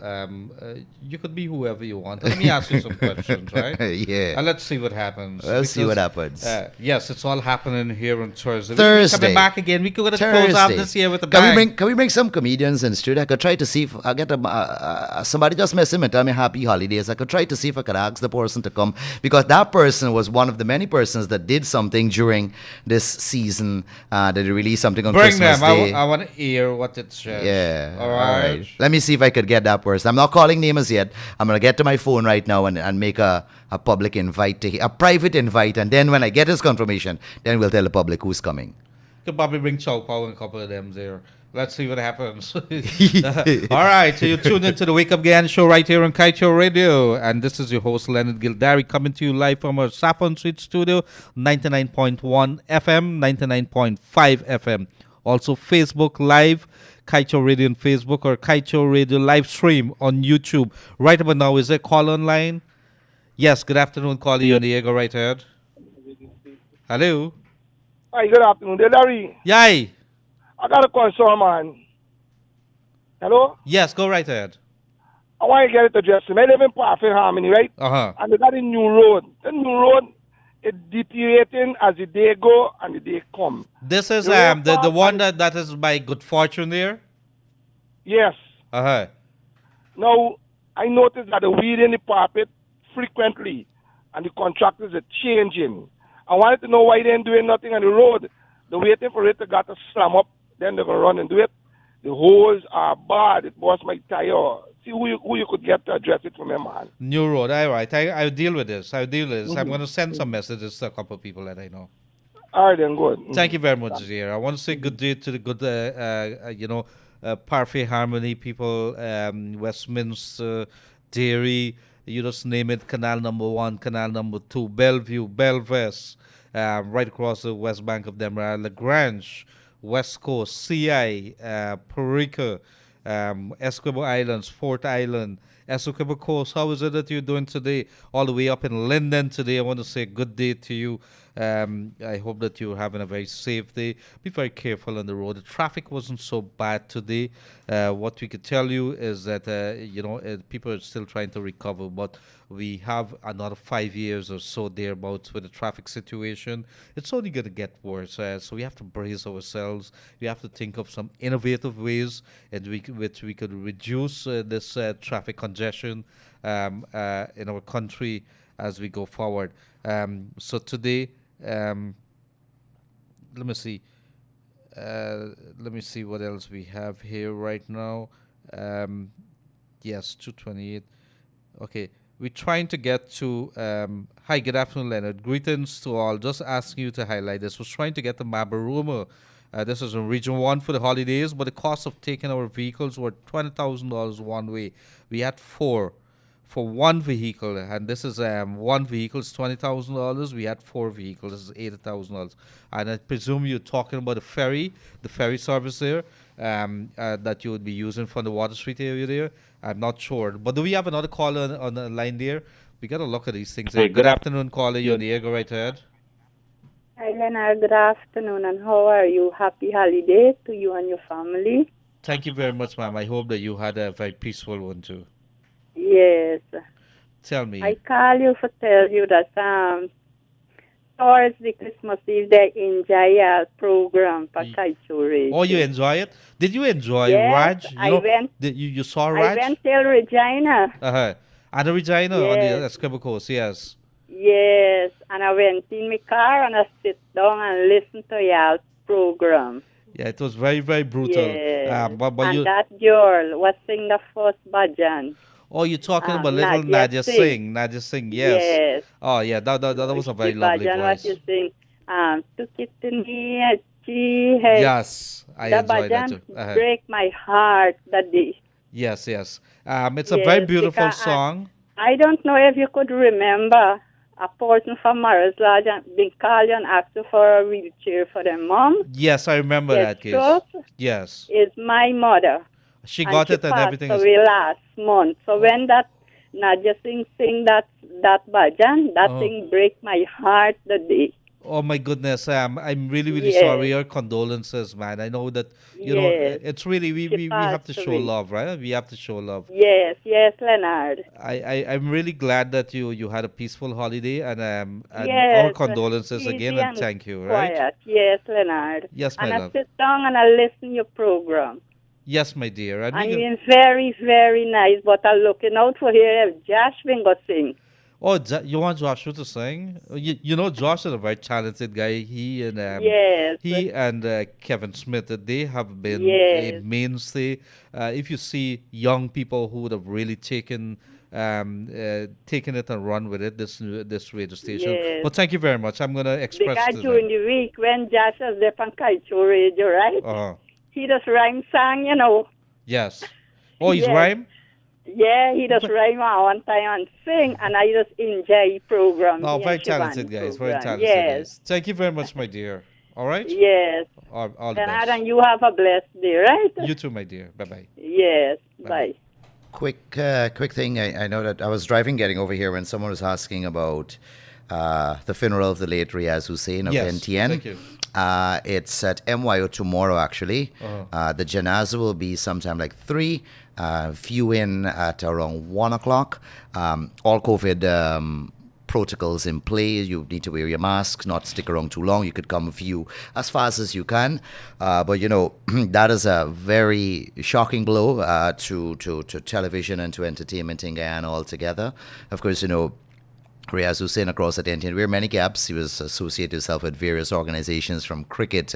you could be whoever you want. Let me ask you some questions, right? Yeah. And let's see what happens. Let's see what happens. Yes, it's all happening here on Thursday. Thursday. We're coming back again. We're going to close out this year with a bang. Can we bring some comedians in studio? I could try to see if I get somebody just message me and tell me happy holidays. I could try to see if I could ask the person to come because that person was one of the many persons that did something during this season. That they released something on Bring Christmas them. Day. I want to hear what it says. Yeah. All right. Let me see if I could get that person. I'm not calling names yet. I'm gonna get to my phone right now and make a public invite to a private invite, and then when I get his confirmation, then we'll tell the public who's coming. Could probably bring Chow Pao and a couple of them there. Let's see what happens. All right, so you're tuned into the Wake Up Guyana show right here on Kaieteur Radio. And this is your host, Leonard Gildarie, coming to you live from our Saffron Street studio, 99.1 FM, 99.5 FM. Also, Facebook Live, Kaieteur Radio on Facebook, or Kaieteur Radio live stream on YouTube. Right about now, is there a call online? Yes, good afternoon, caller. You on the air, go right ahead. Hello? Hi, good afternoon. Gildarie, Yay! I got a question, man. Hello? Yes, go right ahead. I want to get it addressed. I live in Parfait Harmony, right? Uh-huh. And they got a new road. The new road It deteriorating as the day go and the day come. This is The the one rainfall that is by good fortune there. yes. Uh-huh. Now, I noticed that the weed in the carpet frequently, and the contractors are changing. I wanted to know why they ain't doing nothing on the road. They're waiting for it to get to slam up, then they're going to run and do it. The holes are bad. It was my tire. See who you could get to address it for me, man. New road. All right. I'll deal with this. I'm going to send some messages to a couple of people that I know. All right, then, good. Thank you very much, dear. I want to say good day to the good, Parfait Harmony people, Westminster, Dairy, you just name it, Canal number 1, Canal number 2, Bellevue, Belvest, right across the west bank of Demerara, Lagrange, West Coast, CI, Perica, Esquibo Islands, Fort Island, Essequibo Coast. How is it that you're doing today? All the way up in Linden today. I want to say good day to you. I hope that you're having a very safe day. Be very careful on the road. The traffic wasn't so bad today. What we could tell you is that, people are still trying to recover, but we have another 5 years or so thereabouts with the traffic situation. It's only going to get worse. So we have to brace ourselves. We have to think of some innovative ways in which we could reduce this traffic congestion in our country as we go forward. So today, let me see. Let me see what else we have here right now. Yes, 228. Okay, we're trying to get to. Hi, good afternoon, Leonard. Greetings to all. Just asking you to highlight this. Was trying to get the Mabaruma. This is in Region 1 for the holidays, but the cost of taking our vehicles were $20,000 one way. We had 4 for one vehicle, and this is one vehicle is $20,000. We had 4 vehicles. This is $80,000, and I presume you're talking about the ferry service there that you would be using from the Water Street area there. I'm not sure, but do we have another caller on the line there? We got to look at these things. Hey, Good afternoon, caller. You're on the air. Go right ahead. Hi, Leonard. Good afternoon, and how are you? Happy holiday to you and your family. Thank you very much, ma'am. I hope that you had a very peaceful one too. Yes. Tell me. I call you for tell you that towards the Christmas Eve they enjoy our program for Kaieteur. Oh, you enjoy it? Did you enjoy yes, Raj? went. You saw Raj? I went till Regina. And the Regina yes. on the Esquibo Coast, yes. Yes, and I went in my car and I sit down and listen to y'all's program. Yeah, it was very, very brutal. Yes. But and that girl was sing the first bhajan. Oh, you're talking about little Nadia Singh. Nadia Singh, yes. Yes. Oh, yeah, that was a very lovely voice. What you sing, yes, I enjoyed that too. Break my heart that day. Yes. It's a very beautiful song. I don't know if you could remember a person from Morris Lodge and been calling and asking for a wheelchair for their mom. Yes, I remember that case. Yes. Is my mother. She got it and everything. She passed away last month. So when that Nadia sing that bhajan, that thing break my heart the day. Oh my goodness, I'm really, really sorry. Our condolences, man. I know that you know it's really we have to show love, right? We have to show love. Yes, Leonard. I'm really glad that you had a peaceful holiday and our condolences again and thank you, right? Quiet. Yes, Leonard. Yes, my love. And I sit down and I listen to your program. Yes, my dear. And it's very, very nice, but I'm looking out for here if Josh will go sing. Oh, you want Joshua to sing? You know, Josh is a very talented guy. He and Kevin Smith, they have been a mainstay. If you see young people who would have really taken it and run with it, this radio station. Yes. But thank you very much. I'm gonna express. Because during the week when Josh was there on Kaieteur radio, right? He does rhyme song, you know. Yes. Oh, he's rhyme. Yeah, he does rhyme one time and sing, and I just enjoy program. Oh, very talented guys. Very talented guys. Thank you very much, my dear. All right? Yes. All the best. And you have a blessed day, right? You too, my dear. Bye-bye. Yes. Bye. Quick thing. I know that I was driving getting over here when someone was asking about the funeral of the late Riaz Hussein of NTN. Thank you. It's at MYO tomorrow, actually. The janazah will be sometime like 3. Few in at around 1 o'clock. All COVID protocols in play. You need to wear your masks, not stick around too long. You could come view as fast as you can. But, that is a very shocking blow to television and to entertainment in Guyana altogether. Of course, Riaz Hussein across at NTN wear many caps. He was associated himself with various organizations from cricket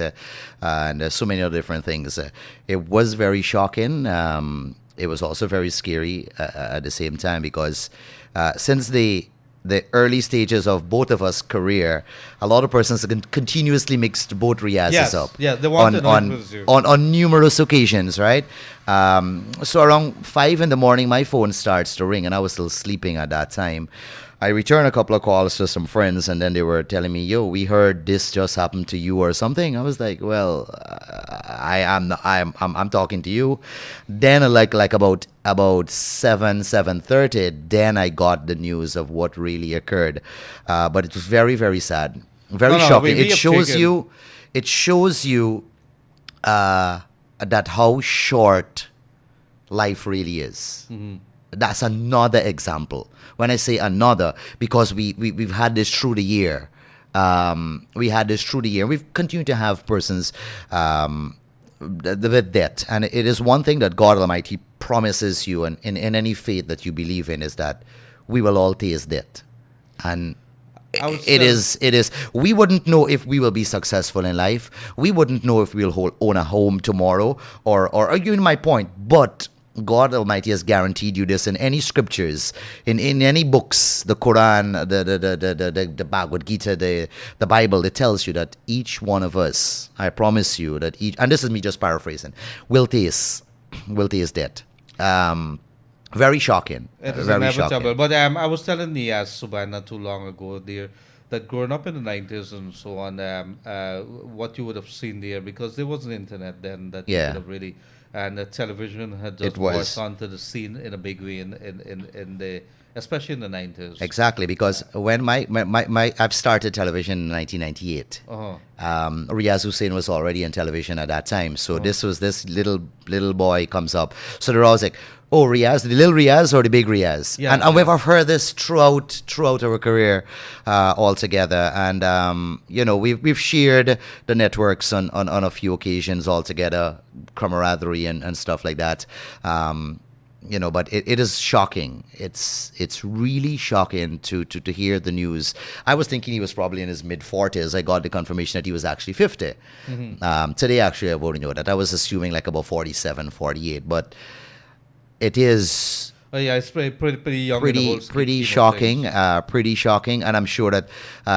and so many other different things. It was very shocking. It was also very scary at the same time because since the early stages of both of us' career, a lot of persons continuously mixed both Riaz's up. Yeah, they wanted on numerous occasions, right? So around 5 in the morning, my phone starts to ring, and I was still sleeping at that time. I returned a couple of calls to some friends, and then they were telling me, "Yo, we heard this just happened to you or something." I was like, "Well, I'm talking to you." Then, like about 7:30, then I got the news of what really occurred. But it was very, very sad, very shocking. It shows you that how short life really is. Mm-hmm. That's another example. When I say another, because we've had this through the year. We've continued to have persons with death. And it is one thing that God Almighty promises you, and in any faith that you believe in, is that we will all taste death. And it is. We wouldn't know if we will be successful in life. We wouldn't know if we'll own a home tomorrow, or you know my point. But God Almighty has guaranteed you this in any scriptures, in any books, the Quran, the Bhagavad Gita, the Bible. It tells you that each one of us, I promise you that and this is me just paraphrasing, will taste death. Very shocking. It is very inevitable. shocking. But I was telling Niaz Subhan not too long ago there that growing up in the 90s and so on, what you would have seen there, because there wasn't internet then that you would have really. And the television had just burst onto the scene in a big way in the especially in the 90s. Exactly, because when I've started television in 1998. Riaz Hussein was already in television at that time. So this little boy comes up. So they're always like, "Oh, Riaz, the little Riaz or the big Riaz?" Yeah, and we've heard this throughout our career altogether. And we've shared the networks on a few occasions altogether, camaraderie and stuff like that. But it is shocking. It's really shocking to hear the news. I was thinking he was probably in his mid-40s. I got the confirmation that he was actually 50. Mm-hmm. Today, actually, I wouldn't know that. I was assuming like about 47, 48. But it is... Oh yeah, it's pretty young. Pretty shocking. Pretty shocking, and I'm sure that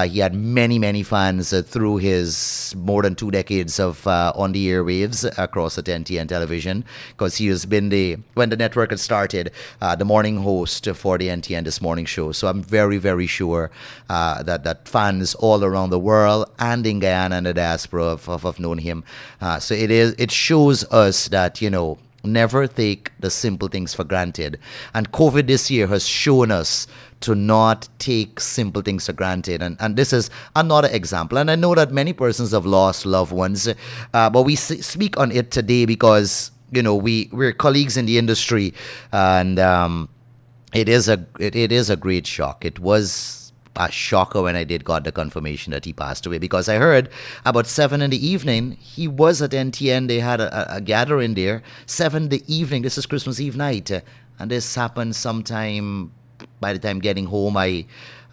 he had many fans through his more than 2 decades of on the airwaves across at NTN television, because he has been when the network had started, the morning host for the NTN This Morning show. So I'm very sure that fans all around the world and in Guyana and the diaspora have known him. So it shows us that never take the simple things for granted. And COVID this year has shown us to not take simple things for granted. And this is another example. And I know that many persons have lost loved ones, but we speak on it today because, we're colleagues in the industry, and it is a great shock. It was a shocker when I got the confirmation that he passed away, because I heard about 7 in the evening he was at NTN. They had a gathering there, 7 in the evening. This is Christmas Eve night, and this happened sometime by the time getting home.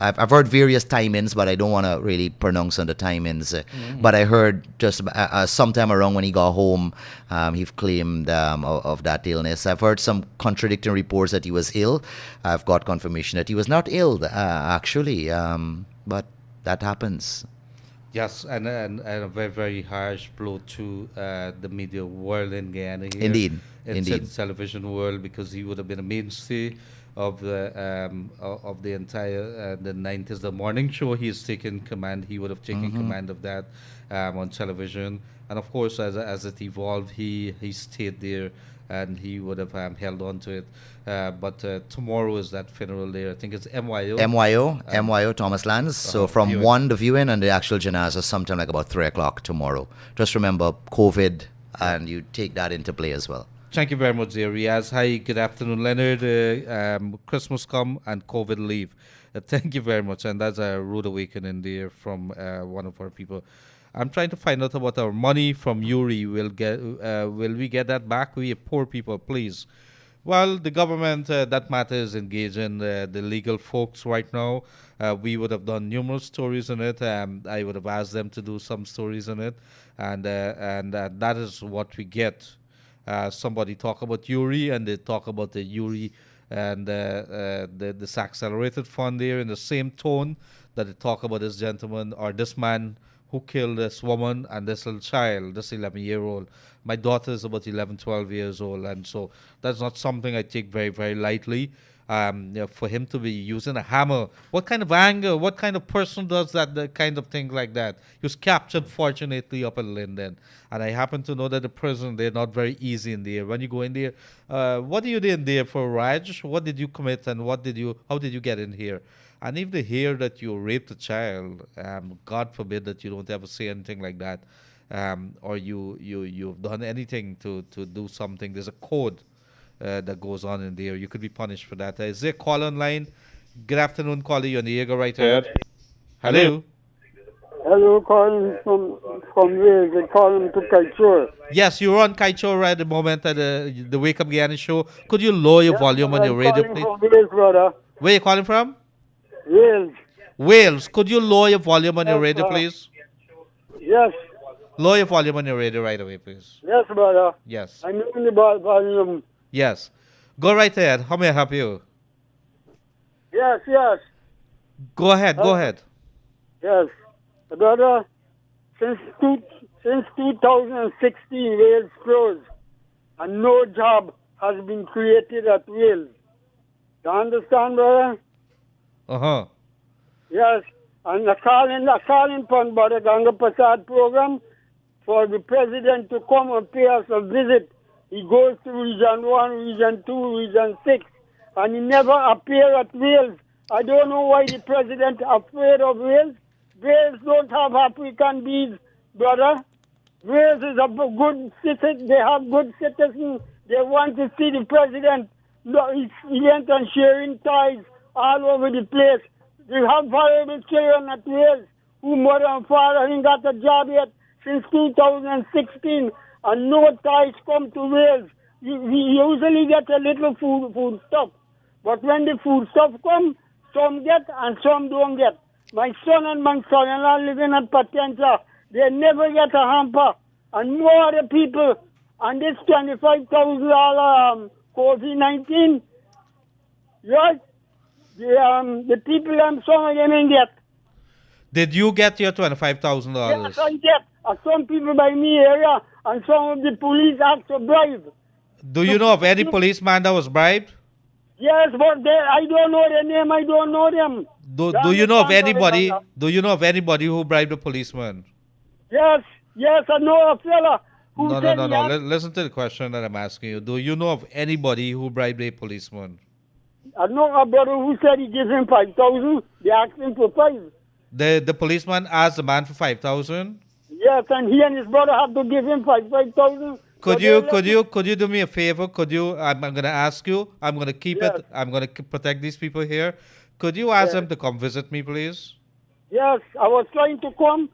I've heard various timings, but I don't want to really pronounce on the timings. But I heard just sometime around when he got home, he claimed of that illness. I've heard some contradicting reports that he was ill. I've got confirmation that he was not ill, actually. But that happens. Yes, and a very harsh blow to the media world in Guyana here. Indeed. The television world, because he would have been a mainstay of the entire the 90s, the morning show. He has taken command. He would have taken command of that on television, and of course, as it evolved, he stayed there, and he would have held on to it. But tomorrow is that funeral there. I think it's MYO Thomas Lands. So from viewing. 1 the viewing, and the actual janazah sometime like about 3 o'clock tomorrow. Just remember COVID, and you take that into play as well. Thank you very much, dear Riaz. Hi, good afternoon, Leonard. Christmas come and COVID leave. Thank you very much. And that's a rude awakening there from one of our people. I'm trying to find out about our money from Yuri. Will we get that back? We are poor people, please. Well, the government, that matter, is engaging the legal folks right now. We would have done numerous stories on it. I would have asked them to do some stories on it, and that is what we get. Somebody talk about Yuri, and they talk about the Yuri and this accelerated fund there in the same tone that they talk about this gentleman or this man who killed this woman and this little child, this 11-year-old. My daughter is about 11, 12 years old, and so that's not something I take very, very lightly. For him to be using a hammer, what kind of anger, what kind of person does that, the kind of thing like that? He was captured, fortunately, up in Linden. And I happen to know that the prison, they're not very easy in there. When you go in there, what are you in there for, Raj? What did you commit and how did you get in here? And if they hear that you raped a child, God forbid that you don't ever say anything like that, or you've done anything to do something, there's a code that goes on in there. You could be punished for that. Is there a call online? Good afternoon, caller. You're on the Eagle right here. Hello. Hello, calling from Wales. I calling to Kaieteur. Yes, you're on Kaieteur right at the moment at the Wake Up Guyana show. Could you lower your volume on your radio, please? I'm calling from Wales, brother. Where are you calling from? Wales. Wales. Could you lower your volume on your radio, please? Yes. Lower your volume on your radio right away, please. Yes, brother. Yes. I'm in the volume. Yes. Go right ahead. How may I help you? Yes, yes. Go ahead. Go ahead. Yes. Brother, since 2016, Wales closed, and no job has been created at Wales. You understand, brother? Uh-huh. Yes. And a calling fund by the Ganga Prasad program for the president to come and pay us a visit. He goes to Region 1, Region 2, Region 6, and he never appears at Wales. I don't know why the president is afraid of Wales. Wales don't have African bees, brother. Wales is a good city. They have good citizens. They want to see the president. No, he went on sharing ties all over the place. They have vulnerable children at Wales who mother and father ain't got a job yet since 2016, and no ties come to Wales. We usually get a little food stuff, but when the food stuff come, some get and some don't get. My son and my son-in-law living at Patenza, they never get a hamper, and more other people. And this $25,000 COVID-19, yes, the people, some of them ain't get. Did you get your $25,000? Yes, I get. Some people by me area, and some of the police asked to bribe. Do you know of any policeman that was bribed? Yes, but I don't know their name. I don't know them. Do you know of anybody? Do you know of anybody who bribed a policeman? Yes, I know a fella who said No. Listen to the question that I'm asking you. Do you know of anybody who bribed a policeman? I know a brother who said he gives him 5,000. They asked him for 5. The policeman asked the man for 5,000. Yes, and he and his brother have to give him 5,000. Could you do me a favor? Could you? I'm gonna ask you. I'm gonna keep it. I'm gonna protect these people here. Could you ask them to come visit me, please? Yes, I was trying to come.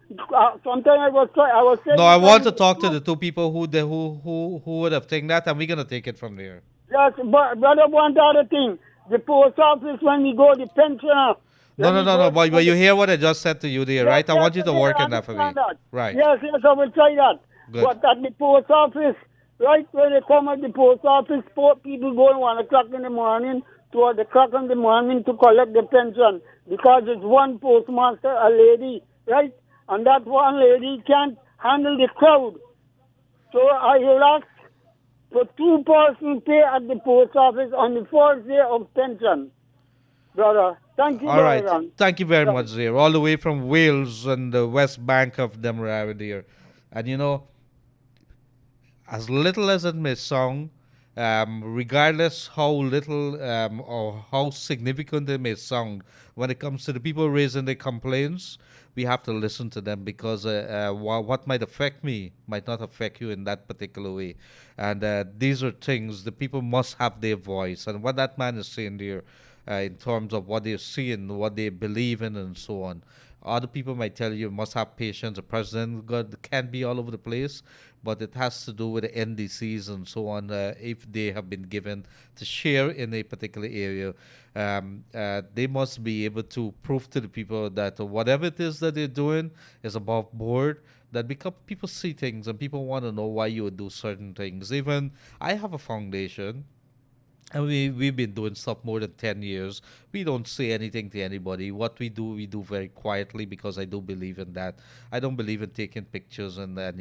Sometimes I was saying. No, I want to talk to the two people who would have taken that, and we're gonna take it from there. Yes, but brother, one other thing. The post office when we go the pensioner. No. But you hear what I just said to you there, right? I want you to work on that for me. Right. Yes, I will try that. Good. But at the post office, right when they come at the post office, people go at 1 o'clock in the morning, 2 o'clock in the morning to collect the pension. Because it's one postmaster, a lady, right? And that one lady can't handle the crowd. So I will ask for 2 persons pay at the post office on the first day of pension. Brother, thank you. All right. Thank you very much, Zir. All the way from Wales and the west bank of Demerara there. And you know, as little as it may sound, regardless how little or how significant it may sound, when it comes to the people raising their complaints, we have to listen to them because what might affect me might not affect you in that particular way. And these are things, the people must have their voice. And what that man is saying there, in terms of what they're seeing, what they believe in, and so on. Other people might tell you must have patience. The president can't be all over the place, but it has to do with the NDCs and so on. If they have been given to share in a particular area, they must be able to prove to the people that whatever it is that they're doing is above board. That because people see things and people want to know why you would do certain things. Even I have a foundation. And we've been doing stuff more than 10 years. We don't say anything to anybody. What we do very quietly because I do believe in that. I don't believe in taking pictures and then,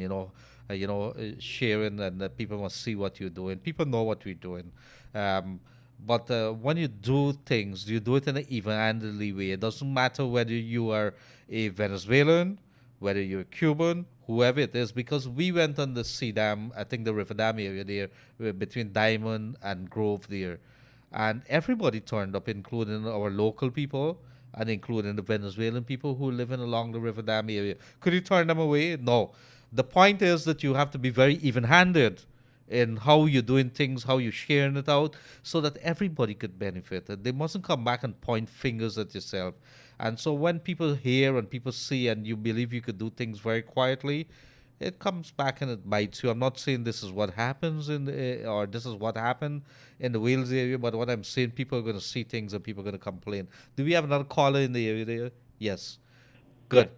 sharing and people must see what you're doing. People know what we're doing. But when you do things, you do it in an even-handedly way. It doesn't matter whether you are a Venezuelan, whether you're Cuban, whoever it is, because we went on the Sea Dam, I think the River Dam area there, between Diamond and Grove there. And everybody turned up, including our local people and including the Venezuelan people who live in along the River Dam area. Could you turn them away? No. The point is that you have to be very even-handed in how you're doing things, how you're sharing it out, so that everybody could benefit. They mustn't come back and point fingers at yourself. And so when people hear and people see and you believe you could do things very quietly, it comes back and it bites you. I'm not saying this is what happens or this is what happened in the Wales area, but what I'm saying, people are going to see things and people are going to complain. Do we have another caller in the area there? Yes. Good.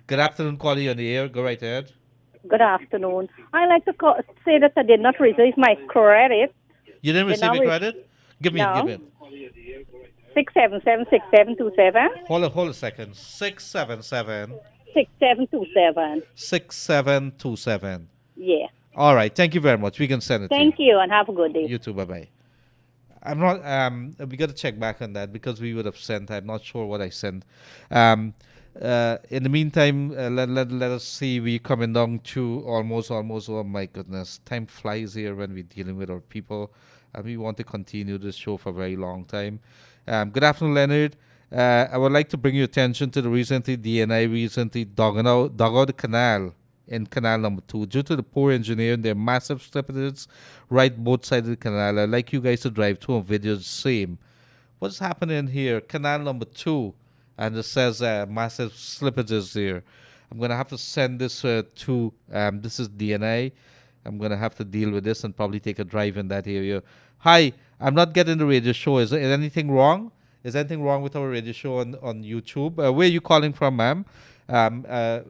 Good afternoon, caller. You're on the air. Go right ahead. Good afternoon. I like to say that I did not receive my credit. You didn't receive your credit? Give me. 677-6727. Hold a second. 677. 6727. 6727. Yeah. All right. Thank you very much. We can send it. Thank you, and have a good day. You too. Bye bye. I'm not. We got to check back on that because we would have sent. I'm not sure what I sent. In the meantime, let us see. We're coming down to almost. Oh my goodness, time flies here when we're dealing with our people, and we want to continue this show for a very long time. Good afternoon, Leonard. I would like to bring your attention to the recently dug out the canal in Canal Number 2. Due to the poor engineering, there are massive slippages right both sides of the canal. I'd like you guys to drive through and video the same. What's happening here? Canal Number 2, and it says massive slippages there. I'm going to have to send this to, this is DNI. I'm going to have to deal with this and probably take a drive in that area. Hi, I'm not getting the radio show. Is anything wrong? Is anything wrong with our radio show on YouTube? Where are you calling from, ma'am? I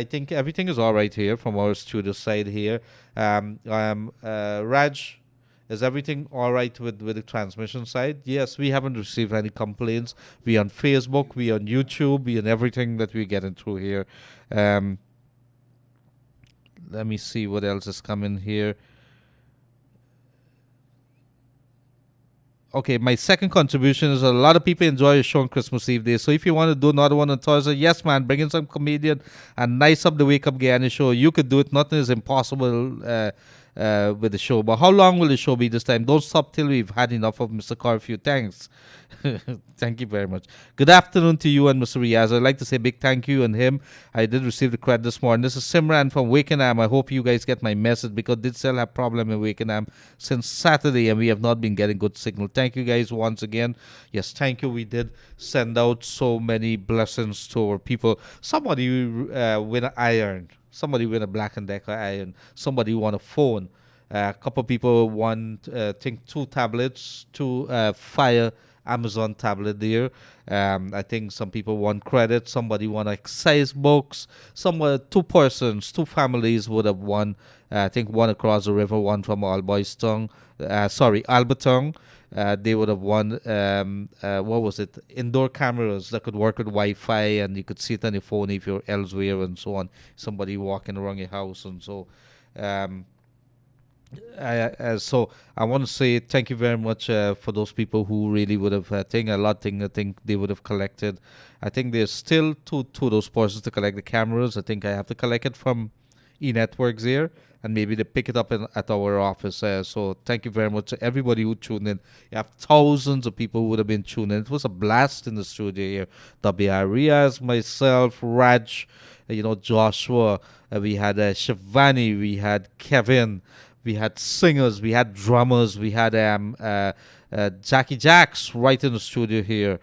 think everything is all right here from our studio side here. Raj, is everything all right with the transmission side? Yes, we haven't received any complaints. We on Facebook, we on YouTube, we on everything that we're getting through here. Let me see what else is coming here. Okay, my second contribution is a lot of people enjoy your show on Christmas Eve Day. So if you want to do another one on Thursday, yes, man, bring in some comedian and nice up the Wake Up Guyana show. You could do it. Nothing is impossible with the show. But how long will the show be this time? Don't stop till we've had enough of Mr. Curfew. Thanks. Thank you very much. Good afternoon to you and Mr. Riaz. I'd like to say a big thank you and him. I did receive the credit this morning. This is Simran from Wakenham. I hope you guys get my message because did still have problem in Wakenham since Saturday and we have not been getting good signal. Thank you guys once again. Yes, thank you. We did send out so many blessings to our people. Somebody win an iron. Somebody win a Black & Decker iron. Somebody won a phone. A couple people won, I think, 2 tablets, 2 Fire Amazon tablet there. I think some people won credit. Somebody won exercise books. 2 families would have won. I think one across the river, one from Alberton. They would have won, what was it? Indoor cameras that could work with Wi-Fi and you could see it on your phone if you're elsewhere and so on. Somebody walking around your house and so. So I want to say thank you very much for those people who really would have I think they would have collected. I think there's still two of those persons to collect the cameras. I think I have to collect it from E-Networks here and maybe they pick it up at our office. So thank you very much to everybody who tuned in. You have thousands of people who would have been tuned in. It was a blast in the studio here. W.I. Riaz, myself, Raj, Joshua. We had Shivani. We had Kevin. we had singers, we had drummers, we had Jackie Jacks right in the studio here.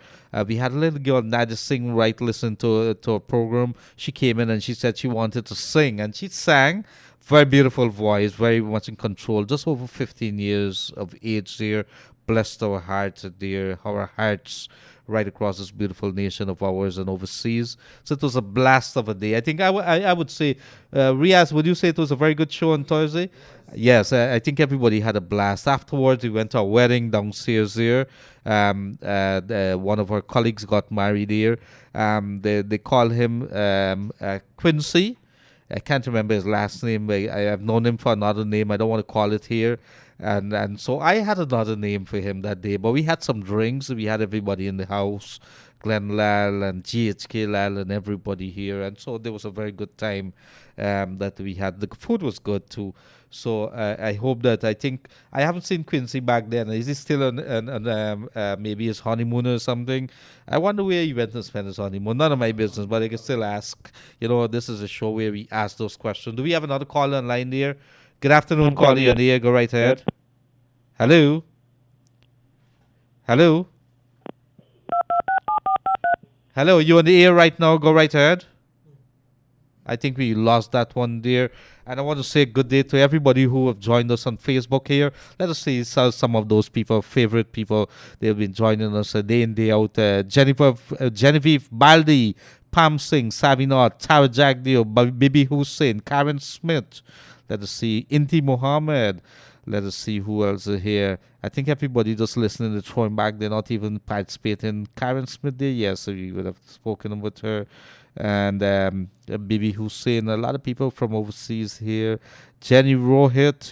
We had a little girl, Nadia Singh, right, listen to a program. She came in and she said she wanted to sing, and she sang. Very beautiful voice, very much in control. Just over 15 years of age there. Blessed our hearts, dear, our hearts right across this beautiful nation of ours and overseas. So it was a blast of a day. I think I would say, Riaz, would you say it was a very good show on Thursday? Yes, I think everybody had a blast. Afterwards, we went to a wedding downstairs there. One of our colleagues got married there. They call him Quincy. I can't remember his last name. I have known him for another name. I don't want to call it here. And so I had another name for him that day. But we had some drinks. We had everybody in the house, Glenn Lal and GHK Lal and everybody here. And so there was a very good time that we had. The food was good too. So I hope that, I think, I haven't seen Quincy back then. Is he still on maybe his honeymoon or something? I wonder where he went to spend his honeymoon. None of my business, but I can still ask. This is a show where we ask those questions. Do we have another caller on line there? Good afternoon, caller. You're on the air. Go right ahead. Hello? Hello? Hello, you on the air right now? Go right ahead. I think we lost that one there. And I want to say good day to everybody who have joined us on Facebook here. Let us see some of those people, favorite people. They've been joining us day in, day out. Genevieve Baldi, Pam Singh, Savinot, Tara Jagdeo, Bibi Hussein, Karen Smith. Let us see Inti Mohammed. Let us see who else is here. I think everybody just listening to throwing back. They're not even participating. Karen Smith there, yes, we would have spoken with her. And Bibi Hussein, a lot of people from overseas here. Jenny Rohit,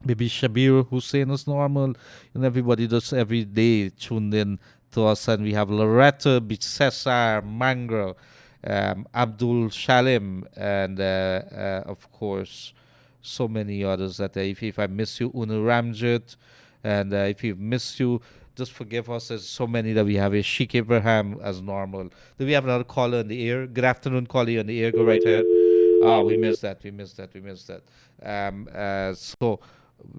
Bibi Shabir Hussein is normal. And everybody just every day tuned in to us. And we have Loretta, Cesar, Mangro, Abdul Shalim, and of course, so many others that if I miss you, Unu Ramjit, and if we miss you, just forgive us. There's so many that we have. A Sheikh Abraham as normal. Do we have another caller in the air? Good afternoon, caller on the air. Go right ahead. Oh, we missed that. So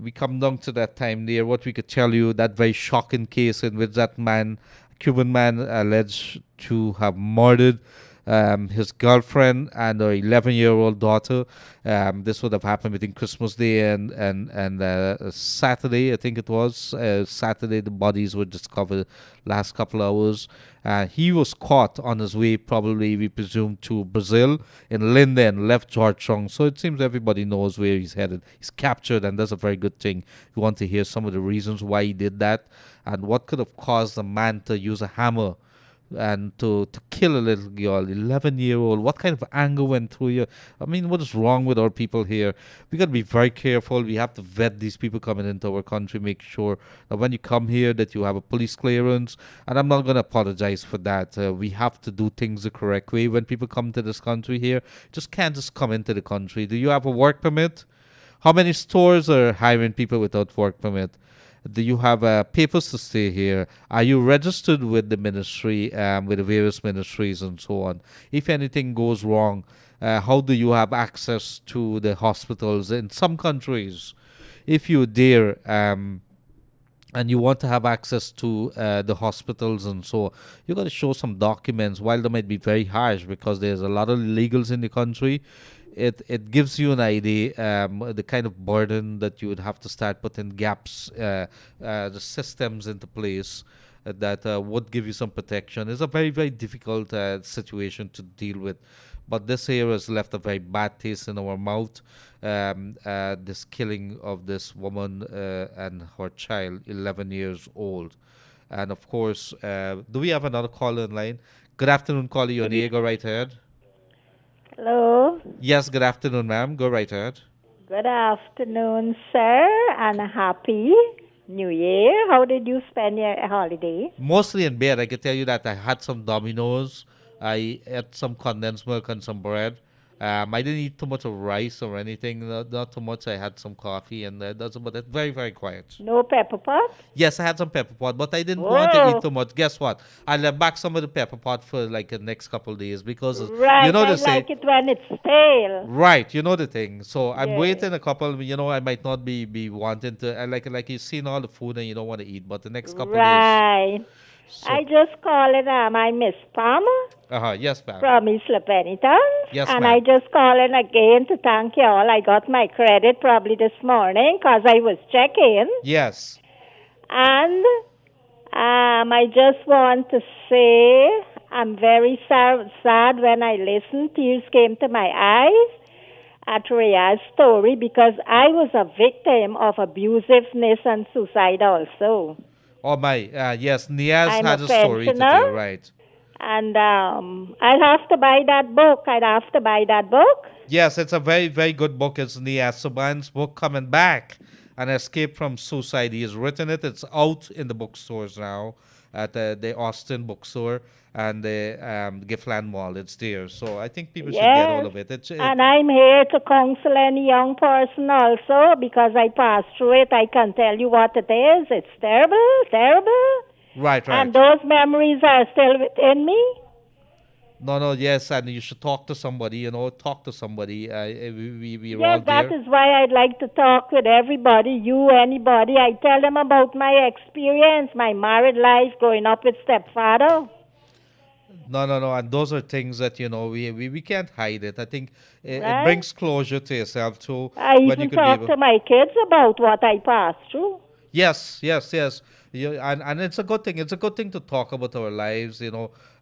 we come down to that time there. What we could tell you, that very shocking case in which that man, Cuban man, alleged to have murdered his girlfriend and her 11-year-old daughter. This would have happened between Christmas Day and Saturday, I think it was. Saturday, the bodies were discovered last couple of hours. He was caught on his way, probably, we presume, to Brazil in Linden, left Georgetown. So it seems everybody knows where he's headed. He's captured, and that's a very good thing. You want to hear some of the reasons why he did that and what could have caused a man to use a hammer and to kill a little girl, 11-year-old. What kind of anger went through you? I mean, what is wrong with our people here? We got to be very careful. We have to vet these people coming into our country, make sure that when you come here that you have a police clearance. And I'm not going to apologize for that. We have to do things the correct way. When people come to this country here, just can't just come into the country. Do you have a work permit? How many stores are hiring people without work permit? Do you have papers to stay here? Are you registered with the ministry, with the various ministries and so on? If anything goes wrong, how do you have access to the hospitals in some countries? If you're there and you want to have access to the hospitals and so on, you got to show some documents. While they might be very harsh because there's a lot of illegals in the country, it gives you an idea the kind of burden that you would have to start putting gaps, the systems into place that would give you some protection. It's a very, very difficult situation to deal with. But this here has left a very bad taste in our mouth. This killing of this woman and her child, 11 years old. And of course, do we have another caller in line? Good afternoon, caller. You're on the air. Go right ahead. Hello. Yes, good afternoon, ma'am. Go right ahead. Good afternoon, sir, and a happy New Year. How did you spend your holiday? Mostly in bed. I can tell you that I had some Dominoes. I ate some condensed milk and some bread. I didn't eat too much of rice or anything, not too much. I had some coffee and that's about it. Very, very quiet. No pepper pot? Yes, I had some pepper pot, but I didn't want to eat Whoa. too much. Guess what? I left back some of the pepper pot for like the next couple of days because you Right, know I the say. like it when it's stale. Right, you know the thing. So I'm Yeah. waiting a couple. I might not be wanting to. I like you've seen all the food and you don't want to eat, but the next couple of days. Right. So, I just call it I Miss Palmer yes, ma'am. from Isla Penitence. Yes, and ma'am. I just call in again to thank you all. I got my credit probably this morning because I was checking. Yes. And I just want to say I'm very sad when I listened. Tears came to my eyes at Rhea's story because I was a victim of abusiveness and suicide also. Oh my, yes, Niaz I'm had a a story to pensioner. tell, right? And I'll have to buy that book. I'd have to buy that book. Yes, it's a very, very good book. It's Niaz Suban's book, Coming Back, An Escape from Suicide. He has written it. It's out in the bookstores now at the Austin bookstore and the Giftland Mall. It's there. So I think people should get all of it. And I'm here to counsel any young person also because I passed through it. I can tell you what it is. It's terrible, terrible. Right. And those memories are still within me. No, yes, and you should talk to somebody, talk to somebody. We're all Yes, there. that is why I'd like to talk with everybody, you, anybody. I tell them about my experience, my married life, growing up with stepfather. No, and those are things that, we can't hide it. I think it Right. brings closure to yourself, too. I when you even could be talk able... to my kids about what I passed through. Yes. And it's a good thing. It's a good thing to talk about our lives,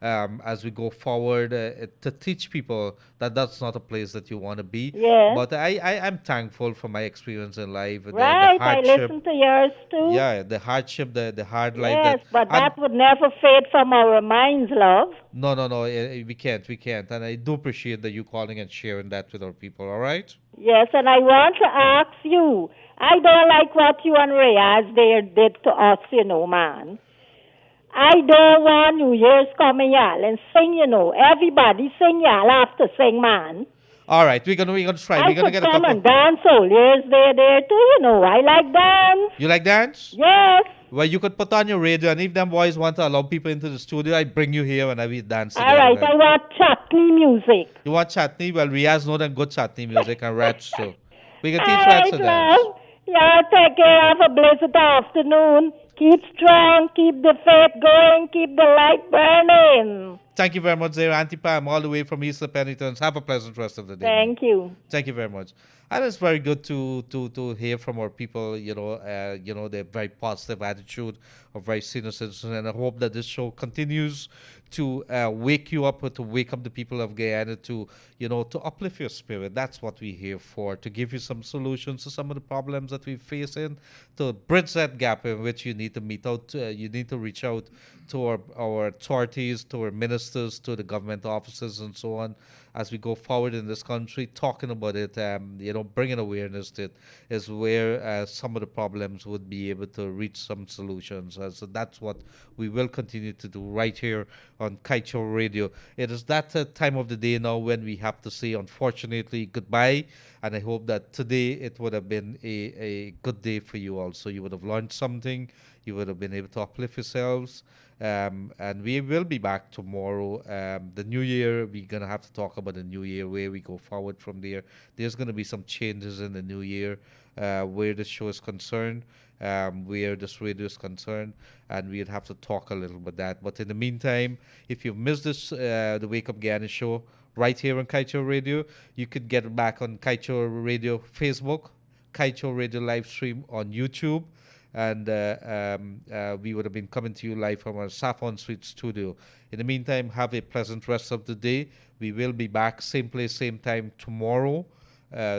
as we go forward, to teach people that that's not a place that you want to be. Yeah. But I'm thankful for my experience in life. Right, the I hardship. listen to yours too. Yeah, the hardship, the hard life. Yes, but that would never fade from our minds, love. No, we can't. And I do appreciate that you calling and sharing that with our people, all right? Yes, and I want to ask you, I don't like what you and Reyes there did to us, man. I don't want New Year's coming, y'all, and sing, Everybody sing, y'all have to sing, man. All right, we're gonna try. I We're gonna could get a come couple. and dance all years there too, I like dance. You like dance? Yes. Well, you could put on your radio, and if them boys want to allow people into the studio, I bring you here and I will dance together. All right, man. I want chutney music. You want chutney? Well, Riaz know them good chutney music and rats too. We can teach All rats right, to dance. love. Y'all take care. Have a blessed afternoon. Keep strong. Keep the faith going. Keep the light burning. Thank you very much, there, Auntie Pam, all the way from Isla Penitence. Have a pleasant rest of the day. Thank you. Thank you very much. And it's very good to hear from our people. Their very positive attitude of very senior citizens, and I hope that this show continues to wake you up, or to wake up the people of Guyana, to uplift your spirit. That's what we're here for, to give you some solutions to some of the problems that we're facing, to bridge that gap in which you need to meet out. You need to reach out to our authorities, to our ministers, to the government offices, and so on, as we go forward in this country, talking about it, bringing awareness to it is where some of the problems would be able to reach some solutions. So that's what we will continue to do right here on Kaieteur Radio. It is that time of the day now when we have to say, unfortunately, goodbye. And I hope that today it would have been a good day for you also. You would have learned something. You would have been able to uplift yourselves. And we will be back tomorrow. The new year, we're going to have to talk about the new year, where we go forward from there. There's going to be some changes in the new year where the show is concerned, where this radio is concerned, and we'd have to talk a little bit that. But in the meantime, if you've missed this, the Wake Up Guyana show, right here on Kaieteur Radio, you could get it back on Kaieteur Radio Facebook, Kaieteur Radio live stream on YouTube. And we would have been coming to you live from our Saffron Street studio. In the meantime, have a pleasant rest of the day. We will be back same place, same time tomorrow.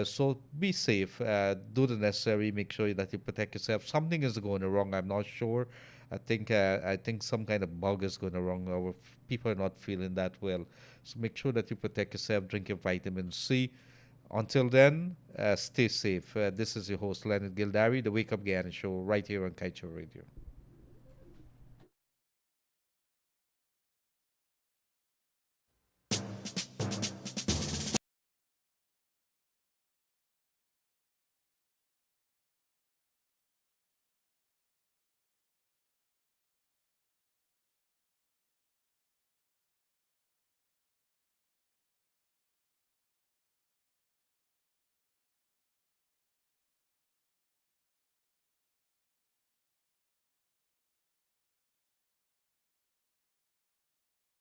So be safe. Do the necessary. Make sure that you protect yourself. Something is going wrong. I'm not sure. I think some kind of bug is going wrong. Our people are not feeling that well. So make sure that you protect yourself. Drink your vitamin C. Until then, stay safe. This is your host, Leonard Gildarie, the Wake Up Guyana show, right here on Kaieteur Radio.